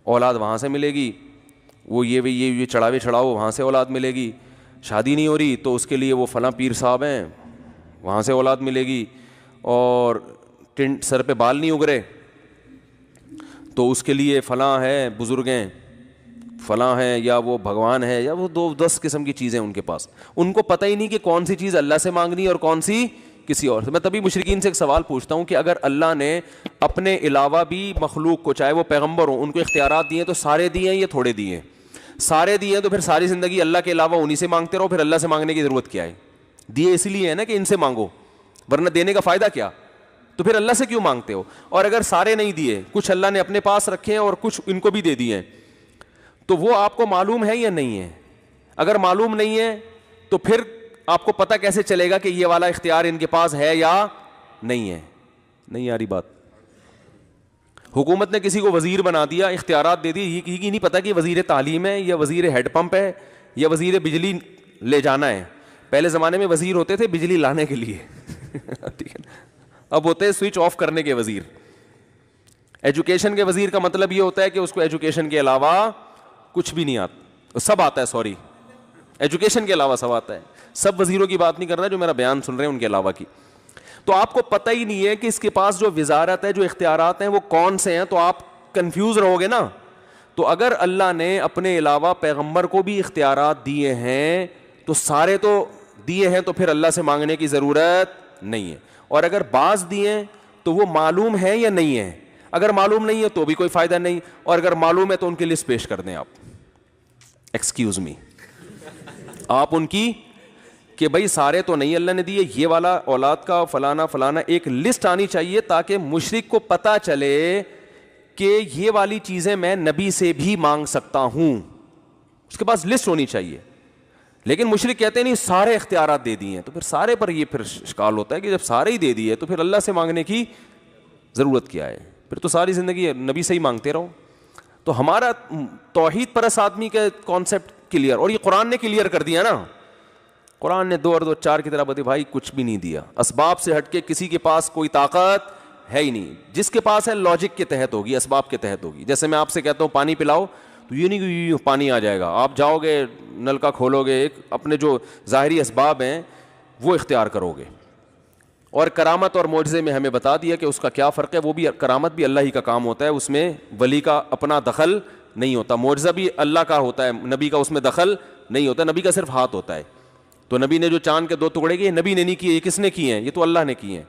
اولاد وہاں سے ملے گی, وہ یہ چڑھاوے چڑھاؤ وہاں سے اولاد ملے گی. شادی نہیں ہو رہی تو اس کے لیے وہ فلاں پیر صاحب ہیں وہاں سے اولاد ملے گی. اور سر پہ بال نہیں اگ رہے تو اس کے لیے فلاں ہے, بزرگ ہیں فلاں ہیں, یا وہ بھگوان ہے, یا وہ 10 قسم کی چیزیں ان کے پاس. ان کو پتہ ہی نہیں کہ کون سی چیز اللہ سے مانگنی ہے اور کون سی کسی اور سے. میں تبھی مشرکین سے ایک سوال پوچھتا ہوں کہ اگر اللہ نے اپنے علاوہ بھی مخلوق کو, چاہے وہ پیغمبر ہوں, ان کو اختیارات دیے تو سارے دیے ہیں یا تھوڑے دیے ہیں؟ سارے دیے ہیں, تو پھر ساری زندگی اللہ کے علاوہ انہی سے مانگتے رہو, پھر اللہ سے مانگنے کی ضرورت کیا ہے؟ دیے اس لیے ہے نا کہ ان سے مانگو, ورنہ دینے کا فائدہ کیا؟ تو پھر اللہ سے کیوں مانگتے ہو؟ اور اگر سارے نہیں دیے, کچھ اللہ نے اپنے پاس رکھے ہیں اور کچھ ان کو بھی دے دیے ہیں, تو وہ آپ کو معلوم ہے یا نہیں ہے؟ اگر معلوم نہیں ہے تو پھر آپ کو پتہ کیسے چلے گا کہ یہ والا اختیار ان کے پاس ہے یا نہیں ہے؟ نہیں آ رہی بات؟ حکومت نے کسی کو وزیر بنا دیا, اختیارات دے دی, یہ نہیں پتا کہ وزیر تعلیم ہے یا وزیر ہیڈ پمپ ہے یا وزیر بجلی لے جانا ہے. پہلے زمانے میں وزیر ہوتے تھے بجلی لانے کے لیے ٹھیک ہے, اب ہوتے ہیں سوئچ آف کرنے کے وزیر. ایجوکیشن کے وزیر کا مطلب یہ ہوتا ہے کہ اس کو ایجوکیشن کے علاوہ کچھ بھی نہیں آتا, سب آتا ہے, سوری ایجوکیشن کے علاوہ سب آتا ہے. سب وزیروں کی بات نہیں کر رہا جو میرا بیان سن رہے ہیں ان کے علاوہ کی. تو آپ کو پتہ ہی نہیں ہے کہ اس کے پاس جو وزارت ہے, جو اختیارات ہیں وہ کون سے ہیں, تو آپ کنفیوز رہو گے نا. تو اگر اللہ نے اپنے علاوہ پیغمبر کو بھی اختیارات دیے ہیں تو سارے تو دیے ہیں, تو پھر اللہ سے مانگنے کی ضرورت نہیں ہے. اور اگر بعض دیے تو وہ معلوم ہے یا نہیں ہے؟ اگر معلوم نہیں ہے تو بھی کوئی فائدہ نہیں, اور اگر معلوم ہے تو ان کی لسٹ پیش کر دیں آپ, ایکسکیوز می, آپ ان کی کہ بھائی سارے تو نہیں اللہ نے دیے, یہ والا اولاد کا فلانا فلانا, ایک لسٹ آنی چاہیے تاکہ مشرک کو پتا چلے کہ یہ والی چیزیں میں نبی سے بھی مانگ سکتا ہوں. اس کے پاس لسٹ ہونی چاہیے. لیکن مشرک کہتے ہیں نہیں سارے اختیارات دے دیے ہیں, تو پھر سارے پر یہ پھر اشکال ہوتا ہے کہ جب سارے ہی دے دیے تو پھر اللہ سے مانگنے کی ضرورت کیا ہے؟ پھر تو ساری زندگی نبی سے ہی مانگتے رہو. تو ہمارا توحید پرست آدمی کا کانسیپٹ کلیئر, اور یہ قرآن نے کلیئر کر دیا نا. قرآن نے 2 اور 2 4 کی طرح بتا بھائی کچھ بھی نہیں دیا. اسباب سے ہٹ کے کسی کے پاس کوئی طاقت ہے ہی نہیں. جس کے پاس ہے لاجک کے تحت ہوگی, اسباب کے تحت ہوگی. جیسے میں آپ سے کہتا ہوں پانی پلاؤ, تو یہ نہیں کہ پانی آ جائے گا. آپ جاؤ گے نل کا کھولو گے, ایک اپنے جو ظاہری اسباب ہیں وہ اختیار کرو گے. اور کرامت اور معجزے میں ہمیں بتا دیا کہ اس کا کیا فرق ہے. وہ بھی کرامت بھی اللہ ہی کا کام ہوتا ہے, اس میں ولی کا اپنا دخل نہیں ہوتا. معجزہ بھی اللہ کا ہوتا ہے, نبی کا اس میں دخل نہیں ہوتا. نبی کا صرف ہاتھ ہوتا ہے. تو نبی نے جو چاند کے 2 ٹکڑے کیے, نبی نے نہیں کیے, یہ کس نے کیے ہیں؟ یہ تو اللہ نے کیے ہیں.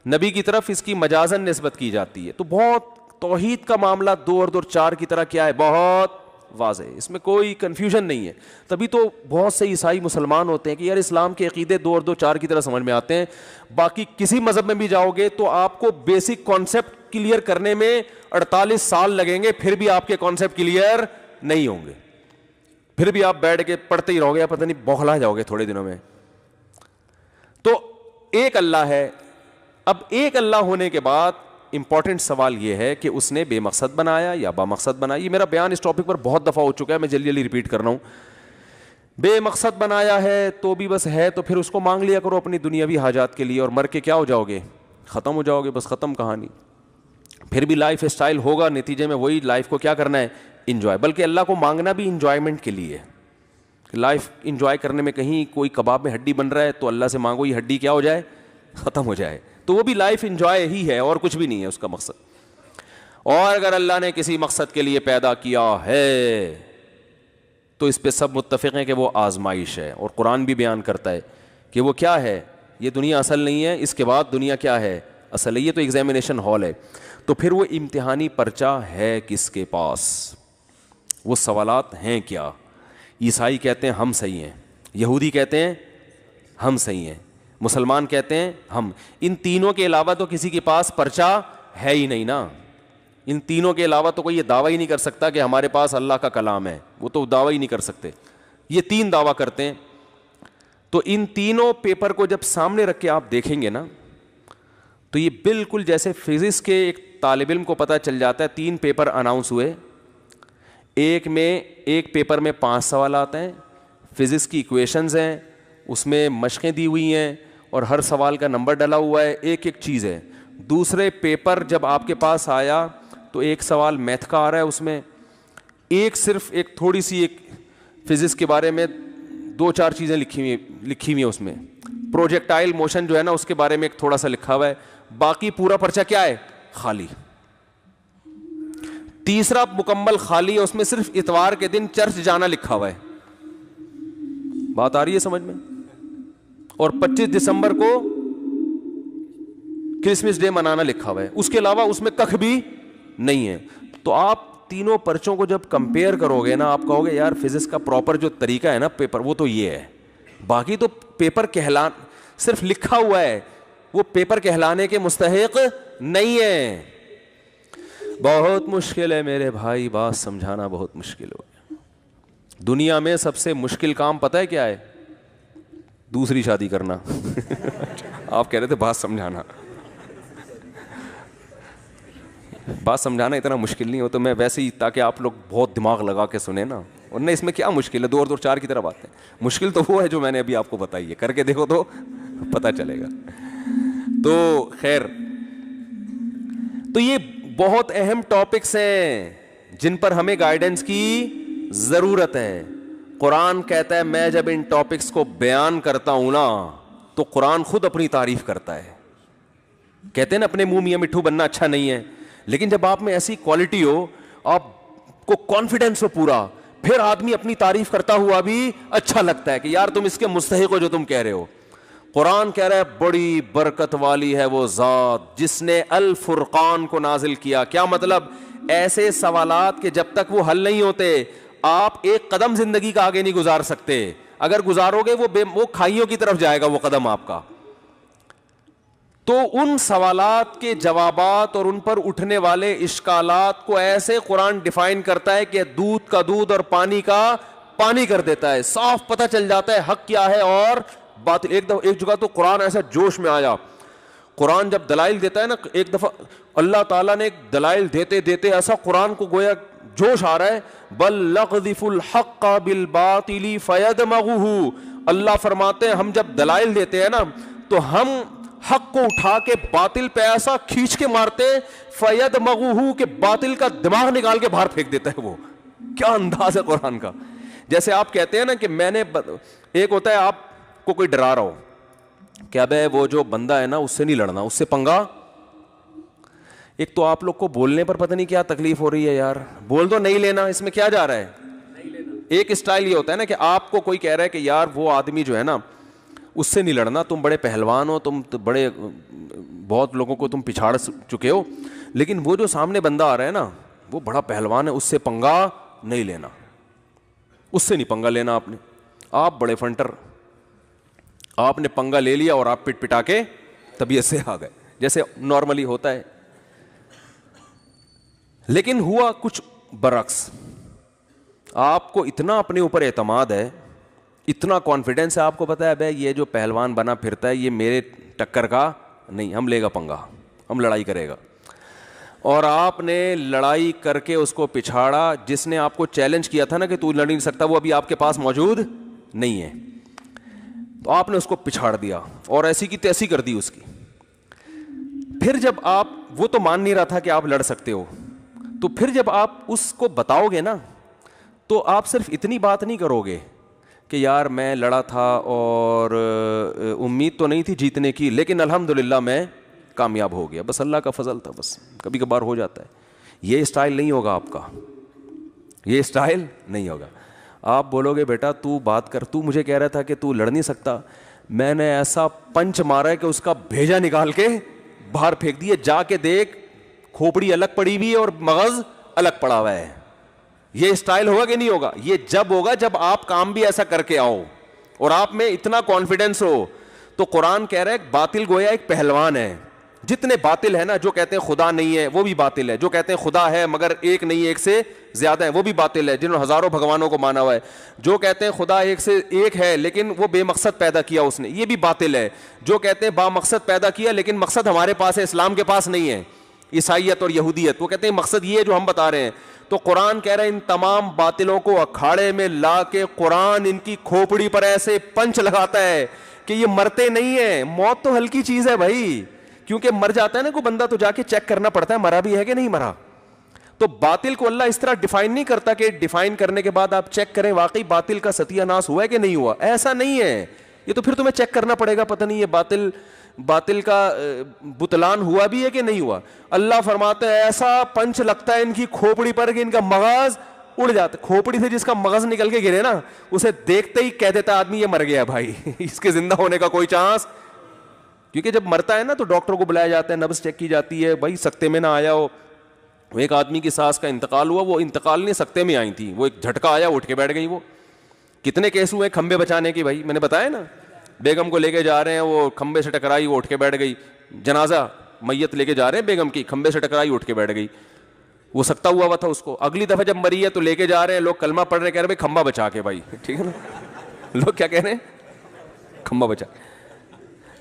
نبی کی طرف اس کی مجازن نسبت کی جاتی ہے. تو بہت توحید کا معاملہ 2 اور 2 4 کی طرح کیا ہے, بہت واضح ہے, اس میں کوئی کنفیوژن نہیں ہے. تبھی تو بہت سے عیسائی مسلمان ہوتے ہیں کہ یار اسلام کے عقیدے 2 اور 2 4 کی طرح سمجھ میں آتے ہیں. باقی کسی مذہب میں بھی جاؤ گے تو آپ کو بیسک کانسیپٹ کلیئر کرنے میں 48 سال لگیں گے, پھر بھی آپ کے کانسیپٹ کلیئر نہیں ہوں گے. پھر بھی آپ بیٹھ کے پڑھتے ہی رہو گے, پتہ نہیں بوکھلا جاؤ گے تھوڑے دنوں میں. تو ایک اللہ ہے. اب ایک اللہ ہونے کے بعد امپورٹنٹ سوال یہ ہے کہ اس نے بے مقصد بنایا یا با مقصد بنایا. یہ میرا بیان اس ٹاپک پر بہت دفعہ ہو چکا ہے, میں جلدی جلدی ریپیٹ کر رہا ہوں. بے مقصد بنایا ہے تو بھی بس ہے, تو پھر اس کو مانگ لیا کرو اپنی دنیاوی حاجات کے لیے, اور مر کے کیا ہو جاؤ گے؟ ختم ہو جاؤ گے, بس ختم کہانی. پھر بھی لائف اسٹائل ہوگا نتیجے میں وہی, لائف کو کیا کرنا ہے؟ انجوائے. بلکہ اللہ کو مانگنا بھی انجوائمنٹ کے لیے. لائف انجوائے کرنے میں کہیں کوئی کباب میں ہڈی بن رہا ہے تو اللہ سے مانگو یہ ہڈی کیا ہو جائے؟ ختم ہو جائے. تو وہ بھی لائف انجوائے ہی ہے اور کچھ بھی نہیں ہے اس کا مقصد. اور اگر اللہ نے کسی مقصد کے لیے پیدا کیا ہے تو اس پہ سب متفق ہیں کہ وہ آزمائش ہے. اور قرآن بھی بیان کرتا ہے کہ وہ کیا ہے, یہ دنیا اصل نہیں ہے, اس کے بعد دنیا کیا ہے؟ اصل ہے. یہ تو ایگزامینیشن ہال ہے. تو پھر وہ امتحانی پرچہ ہے کس کے پاس؟ وہ سوالات ہیں کیا؟ عیسائی کہتے ہیں ہم صحیح ہیں, یہودی کہتے ہیں ہم صحیح ہیں, مسلمان کہتے ہیں ہم. ان تینوں کے علاوہ تو کسی کے پاس پرچہ ہے ہی نہیں نا. ان تینوں کے علاوہ تو کوئی یہ دعویٰ ہی نہیں کر سکتا کہ ہمارے پاس اللہ کا کلام ہے. وہ تو دعویٰ ہی نہیں کر سکتے. یہ 3 دعویٰ کرتے ہیں. تو ان تینوں پیپر کو جب سامنے رکھ کے آپ دیکھیں گے نا, تو یہ بالکل جیسے فزکس کے ایک طالب علم کو پتہ چل جاتا ہے 3 پیپر اناؤنس ہوئے, ایک پیپر میں 5 سوالات ہیں, فزکس کی ایکویشنز ہیں, اس میں مشقیں دی ہوئی ہیں اور ہر سوال کا نمبر ڈلا ہوا ہے, ایک چیز ہے. دوسرے پیپر جب آپ کے پاس آیا تو ایک سوال میتھ کا آ رہا ہے, اس میں صرف ایک تھوڑی سی ایک فزکس کے بارے میں 2-4 چیزیں لکھی ہوئی ہیں. اس میں پروجیکٹائل موشن جو ہے نا اس کے بارے میں ایک تھوڑا سا لکھا ہوا ہے. باقی پورا پرچہ کیا ہے؟ خالی. تیسرا مکمل خالی ہے, اس میں صرف اتوار کے دن چرچ جانا لکھا ہوا ہے. بات آ رہی ہے سمجھ میں؟ اور 25 دسمبر کو کرسمس ڈے منانا لکھا ہوا ہے. اس کے علاوہ اس میں کخ بھی نہیں ہے. تو آپ تینوں پرچوں کو جب کمپیئر کرو گے نا, آپ کہو گے یار فزکس کا پراپر جو طریقہ ہے نا پیپر, وہ تو یہ ہے. باقی تو پیپر صرف لکھا ہوا ہے, وہ پیپر کہلانے کے مستحق نہیں ہے. بہت مشکل ہے میرے بھائی, بات سمجھانا بہت مشکل ہو گیا. دنیا میں سب سے مشکل کام پتہ ہے کیا ہے؟ دوسری شادی کرنا. آپ کہہ رہے تھے بات سمجھانا. بات سمجھانا اتنا مشکل نہیں ہو تو میں ویسے ہی تاکہ آپ لوگ بہت دماغ لگا کے سنیں نا, ورنہ اس میں کیا مشکل ہے, 2 اور 2 4 کی طرح بات ہے. مشکل تو وہ ہے جو میں نے ابھی آپ کو بتائی ہے, کر کے دیکھو تو پتہ چلے گا. تو خیر, تو یہ بہت اہم ٹاپکس ہیں جن پر ہمیں گائیڈنس کی ضرورت ہے. قرآن کہتا ہے میں جب ان ٹاپکس کو بیان کرتا ہوں نا تو قرآن خود اپنی تعریف کرتا ہے. کہتے ہیں نا اپنے منہ میاں مٹھو بننا اچھا نہیں ہے, لیکن جب آپ میں ایسی کوالٹی ہو, آپ کو کانفیڈنس ہو پورا, پھر آدمی اپنی تعریف کرتا ہوا بھی اچھا لگتا ہے کہ یار تم اس کے مستحق ہو جو تم کہہ رہے ہو. قرآن کہہ رہا ہے بڑی برکت والی ہے وہ ذات جس نے الفرقان کو نازل کیا. کیا مطلب؟ ایسے سوالات کے جب تک وہ حل نہیں ہوتے آپ ایک قدم زندگی کا آگے نہیں گزار سکتے. اگر گزارو گے وہ کھائیوں کی طرف جائے گا وہ قدم آپ کا. تو ان سوالات کے جوابات اور ان پر اٹھنے والے اشکالات کو ایسے قرآن ڈیفائن کرتا ہے کہ دودھ کا دودھ اور پانی کا پانی کر دیتا ہے. صاف پتہ چل جاتا ہے حق کیا ہے اور باطل. ایک جگہ تو قرآن ایسا جوش میں آیا, قرآن جب دلائل دیتا ہے نا, ایک دفعہ اللہ تعالیٰ نے دلائل دیتے دیتے ایسا قرآن کو گویا جوش آ رہا ہے, بل نقذف الحق بالباطل فیدمغہ. اللہ فرماتے ہیں ہم جب دلائل دیتے ہیں نا تو ہم حق کو اٹھا کے باطل پہ ایسا کھینچ کے مارتے فیدمغہ کہ باطل کا دماغ نکال کے باہر پھینک دیتا ہے. وہ کیا انداز ہے قرآن کا. جیسے آپ کہتے ہیں نا کہ میں نے, ایک ہوتا ہے آپ کو کوئی ڈرا رہا ہو کہ ابے وہ جو بندہ ہے نا اس سے نہیں لڑنا, اس سے پنگا. ایک تو آپ لوگ کو بولنے پر پتہ نہیں کیا تکلیف ہو رہی ہے یار, بول دو نہیں لینا, اس میں کیا جا رہا ہے نہیں لینا. ایک اسٹائل یہ ہوتا ہے نا کہ آپ کو کوئی کہہ رہا ہے کہ یار وہ آدمی جو ہے نا اس سے نہیں لڑنا, تم بڑے پہلوان ہو, تم بڑے بہت لوگوں کو تم پچھاڑ چکے ہو, لیکن وہ جو سامنے بندہ آ رہا ہے نا وہ بڑا پہلوان ہے, اس سے پنگا نہیں لینا, اس سے نہیں پنگا لینا. آپ نے, آپ بڑے فنٹر, آپ نے پنگا لے لیا اور آپ پٹ پٹا کے طبیعت سے آ گئے جیسے نارملی ہوتا ہے. لیکن ہوا کچھ برعکس. آپ کو اتنا اپنے اوپر اعتماد ہے, اتنا کانفیڈینس ہے, آپ کو پتا ہے بھائی یہ جو پہلوان بنا پھرتا ہے یہ میرے ٹکر کا نہیں, ہم لے گا پنگا, ہم لڑائی کرے گا. اور آپ نے لڑائی کر کے اس کو پچھاڑا. جس نے آپ کو چیلنج کیا تھا نا کہ تو لڑ نہیں سکتا, وہ ابھی آپ کے پاس موجود نہیں ہے, تو آپ نے اس کو پچھاڑ دیا اور ایسی کی تیسی کر دی اس کی. پھر جب آپ, وہ تو مان نہیں رہا تھا کہ آپ لڑ سکتے ہو, تو پھر جب آپ اس کو بتاؤ گے نا تو آپ صرف اتنی بات نہیں کرو گے کہ یار میں لڑا تھا اور امید تو نہیں تھی جیتنے کی لیکن الحمدللہ میں کامیاب ہو گیا, بس اللہ کا فضل تھا, بس کبھی کبھار ہو جاتا ہے. یہ اسٹائل نہیں ہوگا آپ کا, یہ اسٹائل نہیں ہوگا. آپ بولو گے بیٹا تو بات کر, تو مجھے کہہ رہا تھا کہ تو لڑ نہیں سکتا, میں نے ایسا پنچ مارا ہے کہ اس کا بھیجا نکال کے باہر پھینک دیے, جا کے دیکھ کھوپڑی الگ پڑی ہوئی ہے اور مغز الگ پڑا ہوا ہے. یہ اسٹائل ہوگا کہ نہیں ہوگا؟ یہ جب ہوگا جب آپ کام بھی ایسا کر کے آؤ اور آپ میں اتنا کانفیڈنس ہو. تو قرآن کہہ رہا ہے باطل گویا ایک پہلوان ہے. جتنے باطل ہے نا, جو کہتے ہیں خدا نہیں ہے وہ بھی باطل ہے, جو کہتے ہیں خدا ہے مگر ایک نہیں ایک سے زیادہ ہے وہ بھی باطل ہے, جنہوں نے ہزاروں بھگوانوں کو مانا ہوا ہے, جو کہتے ہیں خدا ایک سے ایک ہے لیکن وہ بے مقصد پیدا کیا اس نے, یہ بھی باطل ہے, جو کہتے ہیں با مقصد پیدا کیا لیکن مقصد ہمارے پاس ہے, اسلام کے پاس نہیں ہے, عیسائیت اور یہودیت, وہ کہتے ہیں مقصد یہ ہے جو ہم بتا رہے ہیں. تو قرآن کہہ رہا ہے ان تمام باطلوں کو اکھاڑے میں لا کے قرآن ان کی کھوپڑی پر ایسے پنچ لگاتا ہے کہ یہ مرتے نہیں ہیں. موت تو ہلکی چیز ہے بھائی, کیونکہ مر جاتا ہے نا کوئی بندہ تو جا کے چیک کرنا پڑتا ہے مرا بھی ہے کہ نہیں مرا. تو باطل کو اللہ اس طرح ڈیفائن نہیں کرتا کہ ڈیفائن کرنے کے بعد آپ چیک کریں واقعی باطل کا ستیہ ناش ہوا ہے کہ نہیں ہوا, ایسا نہیں ہے. یہ تو پھر تمہیں چیک کرنا پڑے گا, پتہ نہیں یہ باطل کا بطلان ہوا بھی ہے کہ نہیں ہوا. اللہ فرماتے ہیں ایسا پنچ لگتا ہے ان کی کھوپڑی پر کہ ان کا مغز اڑ جاتا ہے. کھوپڑی سے جس کا مغز نکل کے گرے نا اسے دیکھتے ہی کہہ دیتا آدمی یہ مر گیا بھائی, اس کے زندہ ہونے کا کوئی چانس. کیونکہ جب مرتا ہے نا تو ڈاکٹر کو بلایا جاتا ہے, نبض چیک کی جاتی ہے, بھائی سکتے میں نہ آیا ہو. ایک آدمی کی سانس کا انتقال ہوا, وہ انتقال نہیں سکتے میں آئی تھی, وہ ایک جھٹکا آیا اٹھ کے بیٹھ گئی. وہ کتنے کیس ہوئے کھمبے بچانے کی, بھائی میں نے بتایا نا, بیگم کو لے کے جا رہے ہیں وہ کھمبے سے ٹکرائی, وہ اٹھ کے بیٹھ گئی. جنازہ میت لے کے جا رہے ہیں بیگم کی, کھمبے سے ٹکرائی اٹھ کے بیٹھ گئی. وہ سکتا ہوا تھا اس کو. اگلی دفعہ جب مری ہے تو لے کے جا رہے ہیں لوگ, کلمہ پڑھ رہے, کہہ رہے بھائی کھمبا بچا کے, بھائی ٹھیک ہے نا, لوگ کیا کہہ رہے ہیں, کھمبا بچا.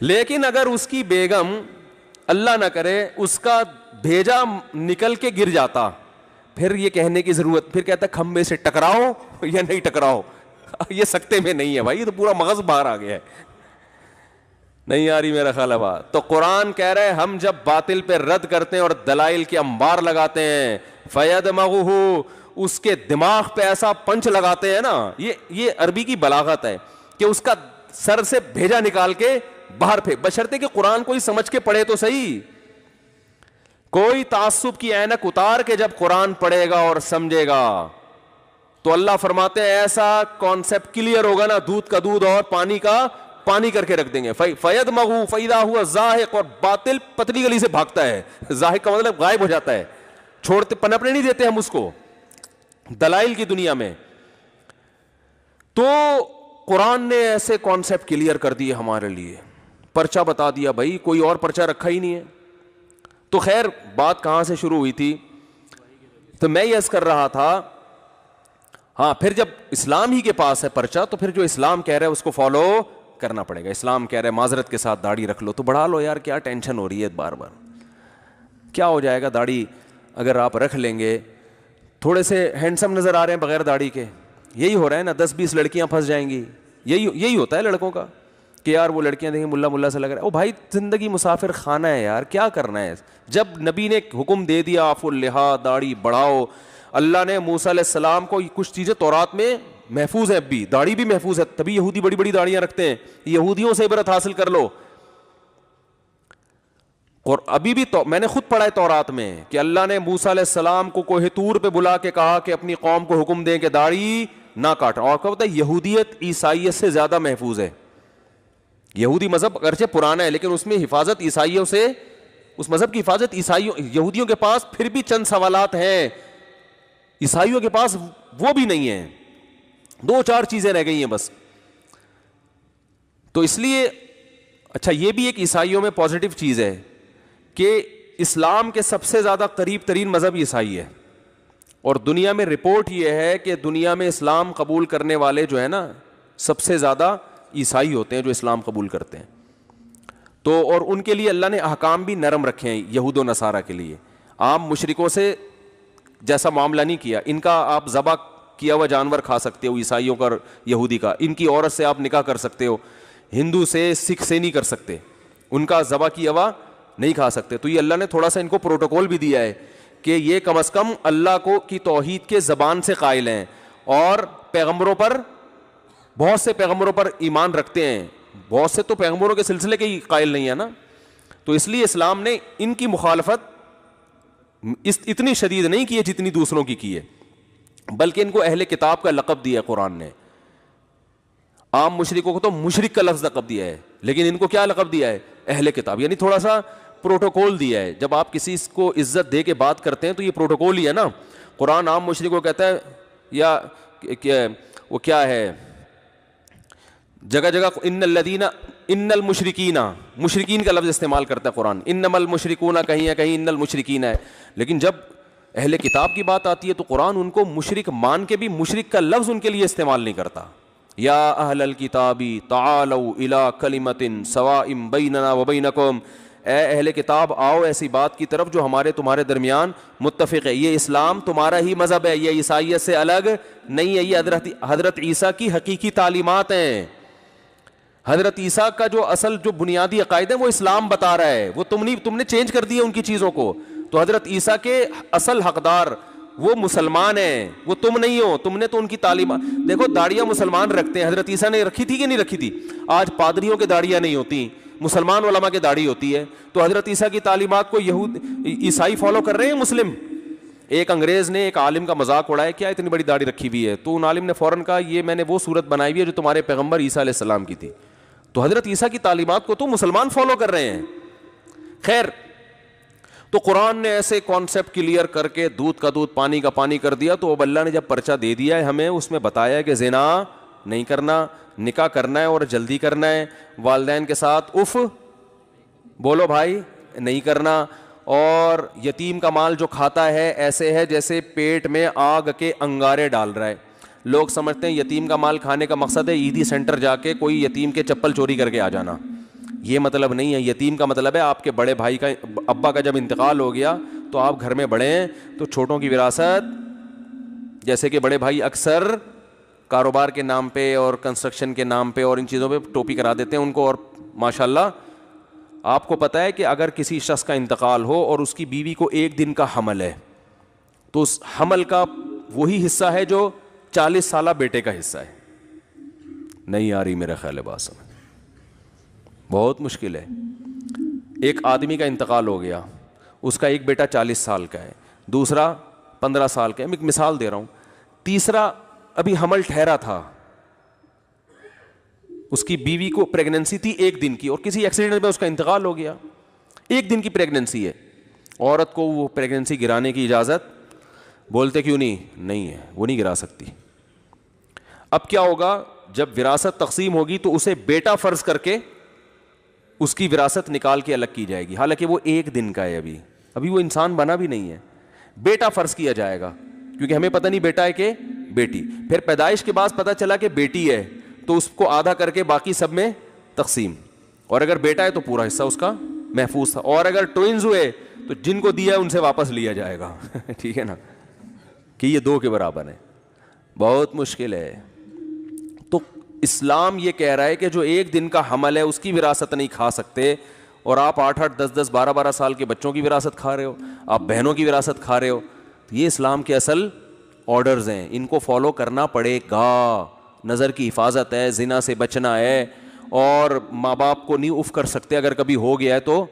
لیکن اگر اس کی بیگم اللہ نہ کرے اس کا بھیجا نکل کے گر جاتا, پھر یہ کہنے کی ضرورت, پھر کہتا کھمبے سے ٹکراؤ یا نہیں ٹکراؤ, یہ سکتے میں نہیں ہے بھائی, یہ تو پورا مغز باہر آ گیا ہے. نہیں آ رہی میرا خیال ہے بات. تو قرآن کہہ رہے ہیں ہم جب باطل پہ رد کرتے ہیں اور دلائل کے انبار لگاتے ہیں, فَيَدْمَغُهُ, اس کے دماغ پہ ایسا پنچ لگاتے ہیں نا, یہ عربی کی بلاغت ہے کہ اس کا سر سے بھیجا نکال کے باہر پھینک, بشرطے کہ قرآن کوئی سمجھ کے پڑھے تو صحیح. کوئی تعصب کی اینک اتار کے جب قرآن پڑھے گا اور سمجھے گا تو اللہ فرماتے ہیں ایسا کانسیپٹ کلیئر ہوگا نا, دودھ کا دودھ اور پانی کا پانی کر کے رکھ دیں گے. فَيَدْمَغُ فَإِذَا هُوَ زَاهِقٌ, اور باطل پتلی گلی سے بھاگتا ہے. زاہق کا مطلب غائب ہو جاتا ہے, چھوڑتے پنپنے نہیں دیتے ہم اس کو دلائل کی دنیا میں. تو قرآن نے ایسے کانسیپٹ کلیئر کر دیے ہمارے لیے, پرچہ بتا دیا بھائی, کوئی اور پرچہ رکھا ہی نہیں ہے. تو خیر بات کہاں سے شروع ہوئی تھی, تو میں یہ عرض کر رہا تھا, ہاں پھر جب اسلام ہی کے پاس ہے پرچہ تو پھر جو اسلام کہہ رہا ہے اس کو فالو کرنا پڑے گا. اسلام کہہ رہے ہیں معذرت کے ساتھ داڑھی رکھ لو, تو بڑھا لو یار, کیا ٹینشن ہو رہی ہے بار بار, کیا ہو جائے گا داڑھی اگر آپ رکھ لیں گے, تھوڑے سے ہینڈسم نظر آ رہے ہیں بغیر داڑھی کے, یہی ہو رہا ہے نا, 10-20 لڑکیاں پھنس جائیں گی, یہی ہوتا ہے لڑکوں کا کہ یار وہ لڑکیاں دیکھیں ملا سے لگ رہا ہے. او بھائی زندگی مسافر خانہ ہے یار, کیا کرنا ہے. جب نبی نے حکم دے دیا عفو اللحیٰ, داڑھی بڑھاؤ, اللہ نے موسیٰ علیہ السلام کو کچھ چیزیں تورات میں محفوظ ہیں, اب بھی داڑھی بھی محفوظ ہے, تبھی یہودی بڑی بڑی داڑیاں رکھتے ہیں. یہودیوں سے عبرت حاصل کر لو. اور ابھی بھی تو میں نے خود پڑھا ہے تورات میں کہ اللہ نے موسیٰ علیہ السلام کو کوہ طور پہ بلا کے کہا کہ اپنی قوم کو حکم دیں کہ داڑھی نہ کاٹیں. اور کیا ہوتا ہے, یہودیت عیسائیت سے زیادہ محفوظ ہے. یہودی مذہب اگرچہ پرانا ہے لیکن اس میں حفاظت عیسائیوں سے, اس مذہب کی حفاظت عیسائیوں, یہودیوں کے پاس پھر بھی چند سوالات ہیں, عیسائیوں کے پاس وہ بھی نہیں ہیں, 2-4 چیزیں رہ گئی ہیں بس. تو اس لیے اچھا یہ بھی ایک عیسائیوں میں پازیٹو چیز ہے کہ اسلام کے سب سے زیادہ قریب ترین مذہب عیسائی ہے, اور دنیا میں رپورٹ یہ ہے کہ دنیا میں اسلام قبول کرنے والے جو ہے نا سب سے زیادہ عیسائی ہوتے ہیں جو اسلام قبول کرتے ہیں. تو اور ان کے لیے اللہ نے احکام بھی نرم رکھے ہیں یہود و نصارہ کے لیے. عام مشرکوں سے جیسا معاملہ نہیں کیا, ان کا آپ ذبح کیا ہوا جانور کھا سکتے ہو عیسائیوں کا, یہودی کا, ان کی عورت سے آپ نکاح کر سکتے ہو, ہندو سے سکھ سے نہیں کر سکتے, ان کا ذبح کیا ہوا نہیں کھا سکتے. تو یہ اللہ نے تھوڑا سا ان کو پروٹوکول بھی دیا ہے کہ یہ کم از کم اللہ کو کی توحید کے زبان سے قائل ہیں, اور پیغمبروں پر, بہت سے پیغمبروں پر ایمان رکھتے ہیں, بہت سے تو پیغمبروں کے سلسلے کے ہی قائل نہیں ہے نا. تو اس لیے اسلام نے ان کی مخالفت اتنی شدید نہیں کی ہے جتنی دوسروں کی ہے, بلکہ ان کو اہل کتاب کا لقب دیا ہے قرآن نے. عام مشرکوں کو تو مشرک کا لفظ لقب دیا ہے, لیکن ان کو کیا لقب دیا ہے, اہل کتاب, یعنی تھوڑا سا پروٹوکول دیا ہے. جب آپ کسی کو عزت دے کے بات کرتے ہیں تو یہ پروٹوکول ہی ہے نا. قرآن عام مشرکوں کو کہتا ہے, یا وہ کیا ہے, جگہ جگہ ان الذین ان المشرکین, مشرکین کا لفظ استعمال کرتا ہے قرآن, انما المشرکون کہیں ہے, کہیں ان المشرکین ہے. لیکن جب اہل کتاب کی بات آتی ہے تو قرآن ان کو مشرک مان کے بھی مشرک کا لفظ ان کے لیے استعمال نہیں کرتا. یا اہل الکتاب تعالوا الی کلمۃ سواء بیننا وبینکم, اے اہل کتاب آؤ ایسی بات کی طرف جو ہمارے تمہارے درمیان متفق ہے. یہ اسلام تمہارا ہی مذہب ہے, یہ عیسائیت سے الگ نہیں ہے, یہ حضرت عیسیٰ کی حقیقی تعلیمات ہیں. حضرت عیسیٰ کا جو اصل جو بنیادی عقائد ہے وہ اسلام بتا رہا ہے, وہ تم نے چینج کر دیا ان کی چیزوں کو. تو حضرت عیسیٰ کے اصل حقدار وہ مسلمان ہیں, وہ تم نہیں ہو. تم نے تو ان کی تعلیمات, دیکھو داڑیاں مسلمان رکھتے ہیں, حضرت عیسیٰ نے رکھی تھی کہ نہیں رکھی تھی. آج پادریوں کے داڑیاں نہیں ہوتی, مسلمان علماء کے داڑھی ہوتی ہے. تو حضرت عیسیٰ کی تعلیمات کو عیسائی فالو کر رہے ہیں, مسلم. ایک انگریز نے ایک عالم کا مذاق اڑایا, کیا اتنی بڑی داڑھی رکھی ہوئی ہے, تو ان عالم نے فوراً کہا یہ میں نے وہ صورت بنائی ہوئی ہے جو تمہارے پیغمبر عیسیٰ علیہ السلام کی تھی. تو حضرت عیسیٰ کی تعلیمات کو تو مسلمان فالو کر رہے ہیں. خیر, تو قرآن نے ایسے کانسیپٹ کلیئر کر کے دودھ کا دودھ پانی کا پانی کر دیا. تو اب اللہ نے جب پرچہ دے دیا ہے ہمیں, اس میں بتایا ہے کہ زنا نہیں کرنا, نکاح کرنا ہے اور جلدی کرنا ہے, والدین کے ساتھ اف بولو بھائی نہیں کرنا, اور یتیم کا مال جو کھاتا ہے ایسے ہے جیسے پیٹ میں آگ کے انگارے ڈال رہا ہے. لوگ سمجھتے ہیں یتیم کا مال کھانے کا مقصد ہے عیدی سینٹر جا کے کوئی یتیم کے چپل چوری کر کے آ جانا. یہ مطلب نہیں ہے. یتیم کا مطلب ہے آپ کے بڑے بھائی کا ابا کا جب انتقال ہو گیا تو آپ گھر میں بڑے ہیں, تو چھوٹوں کی وراثت, جیسے کہ بڑے بھائی اکثر کاروبار کے نام پہ اور کنسٹرکشن کے نام پہ اور ان چیزوں پہ ٹوپی کرا دیتے ہیں ان کو. اور ماشاءاللہ آپ کو پتہ ہے کہ اگر کسی شخص کا انتقال ہو اور اس کی بیوی کو 1 دن کا حمل ہے تو اس حمل کا وہی حصہ ہے جو 40 سالہ بیٹے کا حصہ ہے. نہیں آ رہی میرا خیال ہے بات سمجھ, بہت مشکل ہے. ایک آدمی کا انتقال ہو گیا, اس کا ایک بیٹا 40 سال کا ہے, دوسرا 15 سال کا ہے, میں ایک مثال دے رہا ہوں, تیسرا ابھی حمل ٹھہرا تھا, اس کی بیوی کو پریگننسی تھی 1 دن کی اور کسی ایکسیڈنٹ میں اس کا انتقال ہو گیا. 1 دن کی پریگننسی ہے, عورت کو وہ پریگننسی گرانے کی اجازت بولتے کیوں نہیں ہے, وہ نہیں گرا سکتی. اب کیا ہوگا, جب وراثت تقسیم ہوگی تو اسے بیٹا فرض کر کے اس کی وراثت نکال کے الگ کی جائے گی, حالانکہ وہ 1 دن کا ہے, ابھی وہ انسان بنا بھی نہیں ہے. بیٹا فرض کیا جائے گا کیونکہ ہمیں پتہ نہیں بیٹا ہے کہ بیٹی. پھر پیدائش کے بعد پتہ چلا کہ بیٹی ہے تو اس کو آدھا کر کے باقی سب میں تقسیم, اور اگر بیٹا ہے تو پورا حصہ اس کا محفوظ تھا, اور اگر ٹوئنز ہوئے تو جن کو دیا ان سے واپس لیا جائے گا. ٹھیک ہے نا, کہ یہ 2 کے برابر ہے. بہت مشکل ہے. تو اسلام یہ کہہ رہا ہے کہ جو 1 دن کا حمل ہے اس کی وراثت نہیں کھا سکتے, اور آپ 8-8, 10-10, 12-12 سال کے بچوں کی وراثت کھا رہے ہو, آپ بہنوں کی وراثت کھا رہے ہو. یہ اسلام کے اصل آرڈرز ہیں, ان کو فالو کرنا پڑے گا. نظر کی حفاظت ہے, زنا سے بچنا ہے, اور ماں باپ کو نہیں اف کر سکتے اگر کبھی ہو گیا ہے تو.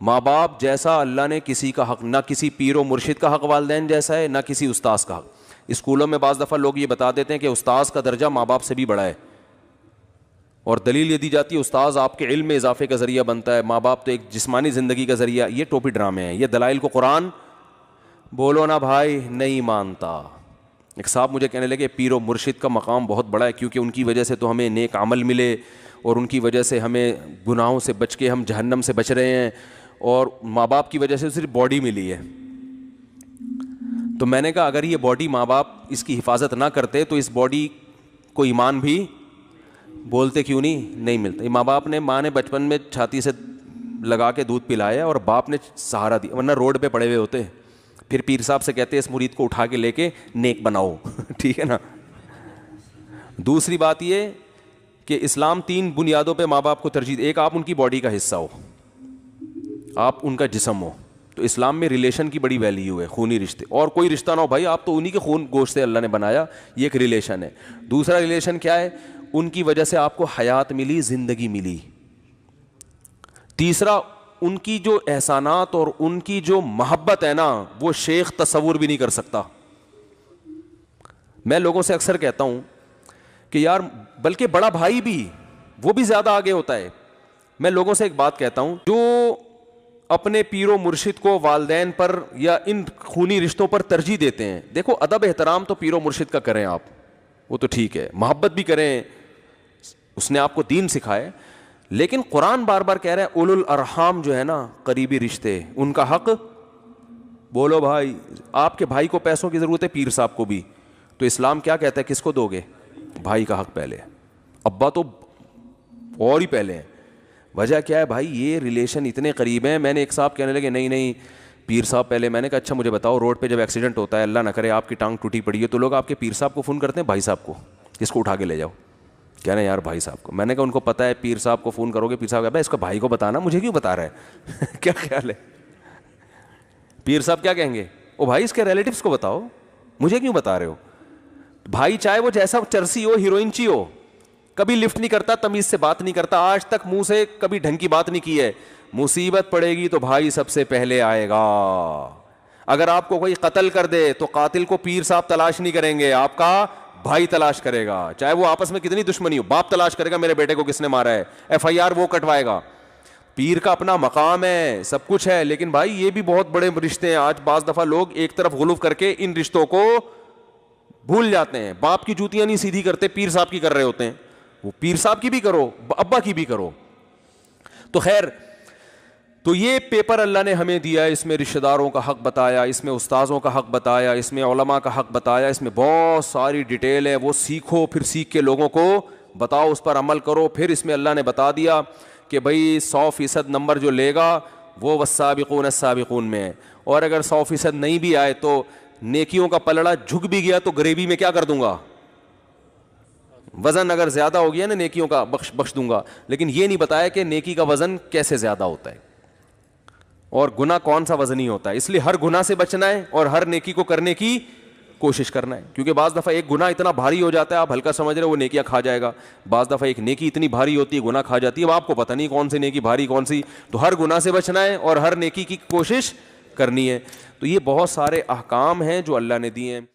ماں باپ جیسا اللہ نے کسی کا حق, نہ کسی پیر و مرشد کا حق والدین جیسا ہے, نہ کسی استاذ کا حق. اسکولوں میں بعض دفعہ لوگ یہ بتا دیتے ہیں کہ استاذ کا درجہ ماں باپ سے بھی بڑا ہے, اور دلیل یہ دی جاتی ہے استاذ آپ کے علم میں اضافے کا ذریعہ بنتا ہے, ماں باپ تو ایک جسمانی زندگی کا ذریعہ. یہ ٹوپی ڈرامے ہیں, یہ دلائل کو قرآن بولو نا بھائی نہیں مانتا. ایک صاحب مجھے کہنے لگے پیر و مرشد کا مقام بہت بڑا ہے کیونکہ ان کی وجہ سے تو ہمیں نیک عمل ملے, اور ان کی وجہ سے ہمیں گناہوں سے بچ کے ہم جہنم سے بچ رہے ہیں, اور ماں باپ کی وجہ سے صرف باڈی ملی ہے. تو میں نے کہا اگر یہ باڈی ماں باپ اس کی حفاظت نہ کرتے تو اس باڈی کو ایمان بھی بولتے کیوں نہیں ملتا. ماں باپ نے, ماں نے بچپن میں چھاتی سے لگا کے دودھ پلایا اور باپ نے سہارا دیا, ورنہ روڈ پہ پڑے ہوئے ہوتے. پھر پیر صاحب سے کہتے اس مرید کو اٹھا کے لے کے نیک بناؤ. ٹھیک ہے نا. دوسری بات یہ کہ اسلام 3 بنیادوں پہ ماں باپ کو ترجیح. ایک, آپ ان کی باڈی کا حصہ ہو, آپ ان کا جسم ہو, تو اسلام میں ریلیشن کی بڑی ویلیو ہے, خونی رشتے. اور کوئی رشتہ نہ ہو بھائی, آپ تو انہی کے خون گوشت سے اللہ نے بنایا, یہ ایک ریلیشن ہے. دوسرا ریلیشن کیا ہے, ان کی وجہ سے آپ کو حیات ملی, زندگی ملی. تیسرا, ان کی جو احسانات اور ان کی جو محبت ہے نا وہ شیخ تصور بھی نہیں کر سکتا. میں لوگوں سے اکثر کہتا ہوں کہ یار, بلکہ بڑا بھائی بھی, وہ بھی زیادہ آگے ہوتا ہے. میں لوگوں سے ایک بات کہتا ہوں, جو اپنے پیر و مرشد کو والدین پر یا ان خونی رشتوں پر ترجیح دیتے ہیں, دیکھو ادب احترام تو پیر و مرشد کا کریں آپ, وہ تو ٹھیک ہے, محبت بھی کریں, اس نے آپ کو دین سکھائے, لیکن قرآن بار بار کہہ رہے ہیں اولو الارحام جو ہے نا, قریبی رشتے, ان کا حق بولو بھائی. آپ کے بھائی کو پیسوں کی ضرورت ہے, پیر صاحب کو بھی, تو اسلام کیا کہتا ہے کس کو دو گے؟ بھائی کا حق پہلے, ابا تو اور ہی پہلے ہیں. وجہ کیا ہے بھائی, یہ ریلیشن اتنے قریب ہیں. میں نے ایک صاحب کہنے لگے نہیں پیر صاحب پہلے. میں نے کہا اچھا مجھے بتاؤ, روڈ پہ جب ایکسیڈنٹ ہوتا ہے, اللہ نہ کرے آپ کی ٹانگ ٹوٹی پڑی ہے, تو لوگ آپ کے پیر صاحب کو فون کرتے ہیں بھائی صاحب کو, اس کو اٹھا کے لے جاؤ, کہہ رہے ہیں یار بھائی صاحب کو. میں نے کہا ان کو پتہ ہے پیر صاحب کو فون کرو گے, پیر صاحب کہا اس کو بھائی کو بتانا, مجھے کیوں بتا رہا ہے؟ کیا خیال ہے؟ پیر صاحب کیا کہیں گے, او بھائی اس کے ریلیٹیوس کو بتاؤ, مجھے کیوں بتا رہے ہو؟ بھائی چاہے وہ جیسا چرسی ہو, ہیروئن چی ہو, کبھی لفٹ نہیں کرتا, تمیز سے بات نہیں کرتا, آج تک منہ سے کبھی ڈھنگ کی بات نہیں کی ہے. مصیبت پڑے گی تو بھائی سب سے پہلے آئے گا. اگر آپ کو کوئی قتل کر دے تو قاتل کو پیر صاحب تلاش نہیں کریں گے, آپ کا بھائی تلاش کرے گا, چاہے وہ آپس میں کتنی دشمنی ہو. باپ تلاش کرے گا میرے بیٹے کو کس نے مارا ہے, FIR وہ کٹوائے گا. پیر کا اپنا مقام ہے, سب کچھ ہے, لیکن بھائی یہ بھی بہت بڑے رشتے ہیں. آج بعض دفعہ لوگ ایک طرف غلو کر کے ان رشتوں کو بھول جاتے ہیں. باپ کی جوتیاں نہیں سیدھی کرتے, پیر صاحب کی کر رہے ہوتے ہیں. وہ پیر صاحب کی بھی کرو, ابا کی بھی کرو. تو خیر, تو یہ پیپر اللہ نے ہمیں دیا ہے، اس میں رشتہ داروں کا حق بتایا، اس میں استاذوں کا حق بتایا، اس میں علماء کا حق بتایا، اس میں بہت ساری ڈیٹیل ہے، وہ سیکھو، پھر سیکھ کے لوگوں کو بتاؤ، اس پر عمل کرو۔ پھر اس میں اللہ نے بتا دیا کہ بھائی 100% نمبر جو لے گا وہ والسابقون السابقون میں ہے، اور اگر 100% نہیں بھی آئے تو نیکیوں کا پلڑا جھک بھی گیا تو گریوی میں کیا کر دوں گا، وزن اگر زیادہ ہو گیا نا نیکیوں کا بخش دوں گا۔ لیکن یہ نہیں بتایا کہ نیکی کا وزن کیسے زیادہ ہوتا ہے اور گناہ کون سا وزنی ہوتا ہے۔ اس لیے ہر گناہ سے بچنا ہے اور ہر نیکی کو کرنے کی کوشش کرنا ہے، کیونکہ بعض دفعہ ایک گناہ اتنا بھاری ہو جاتا ہے آپ ہلکا سمجھ رہے ہو وہ نیکیاں کھا جائے گا، بعض دفعہ ایک نیکی اتنی بھاری ہوتی ہے گناہ کھا جاتی ہے، اب آپ کو پتہ نہیں کون سی نیکی بھاری کون سی، تو ہر گناہ سے بچنا ہے اور ہر نیکی کی کوشش کرنی ہے۔ تو یہ بہت سارے احکام ہیں جو اللہ نے دیے ہیں۔